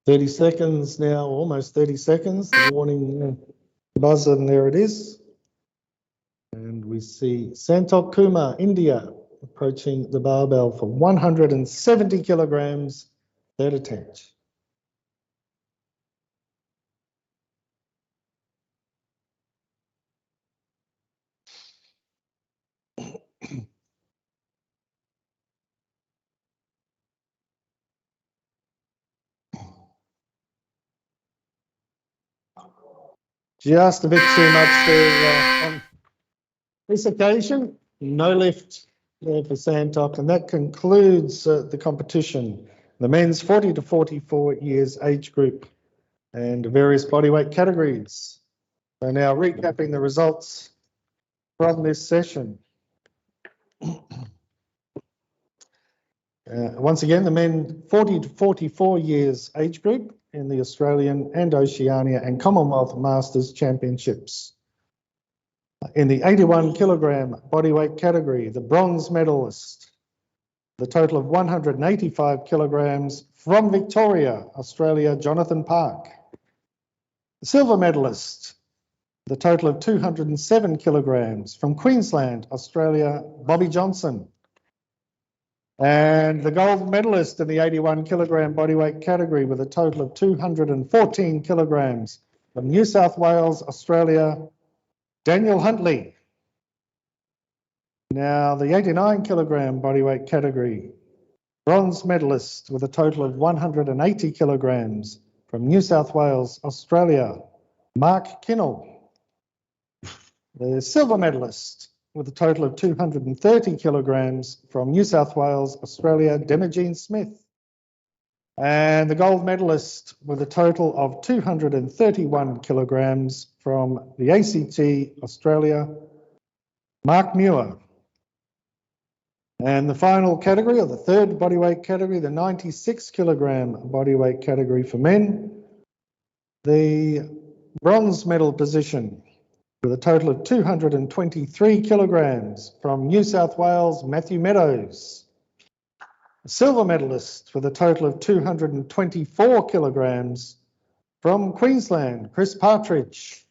Thirty seconds now, almost 30 seconds. The warning buzzer, and there it is. And we see Santok Kumar, India, approaching the barbell for 170 kilograms, third attempt. Just a bit too much there on this occasion. No lift there for Santok, and that concludes the competition. The men's 40 to 44 years age group and various bodyweight categories. So now recapping the results from this session. Once again, the men 40 to 44 years age group in the Australian and Oceania and Commonwealth Masters Championships. In the 81 kilogram bodyweight category, the bronze medalist, the total of 185 kilograms from Victoria, Australia, Jonathan Park. The silver medalist, the total of 207 kilograms from Queensland, Australia, Bobby Johnson. And the gold medalist in the 81 kilogram bodyweight category with a total of 214 kilograms from New South Wales, Australia, Daniel Huntley. Now the 89 kilogram bodyweight category, bronze medalist with a total of 180 kilograms from New South Wales, Australia, Mark Kinnell. The silver medalist with a total of 230 kilograms from New South Wales, Australia, Demogene Smith. And the gold medalist with a total of 231 kilograms from the ACT, Australia, Mark Muir. And the final category, or the third bodyweight category, the 96 kilogram bodyweight category for men, the bronze medal position with a total of 223 kilograms from New South Wales, Matthew Meadows. A silver medalist with a total of 224 kilograms from Queensland, Chris Partridge.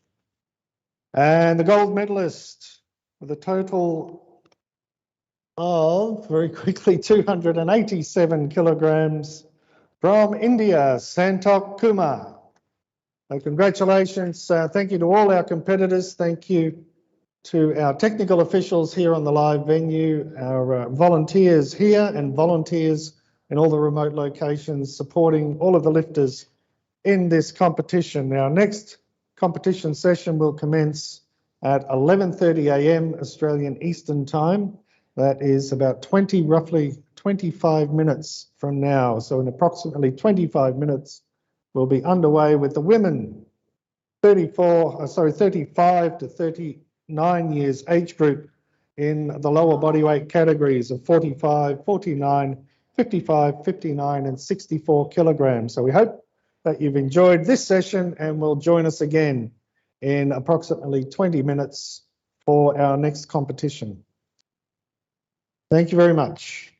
And the gold medalist with a total of, very quickly, 287 kilograms from India, Santok Kumar. So congratulations. Thank you to all our competitors. Thank you to our technical officials here on the live venue, our volunteers here and volunteers in all the remote locations supporting all of the lifters in this competition. Our next competition session will commence at 11:30 a.m. Australian Eastern Time. That is about roughly 25 minutes from now. So in approximately 25 minutes, we'll be underway with the women 35 to 39 years age group in the lower bodyweight categories of 45, 49, 55, 59 and 64 kilograms. So we hope that you've enjoyed this session and will join us again in approximately 20 minutes for our next competition. Thank you very much.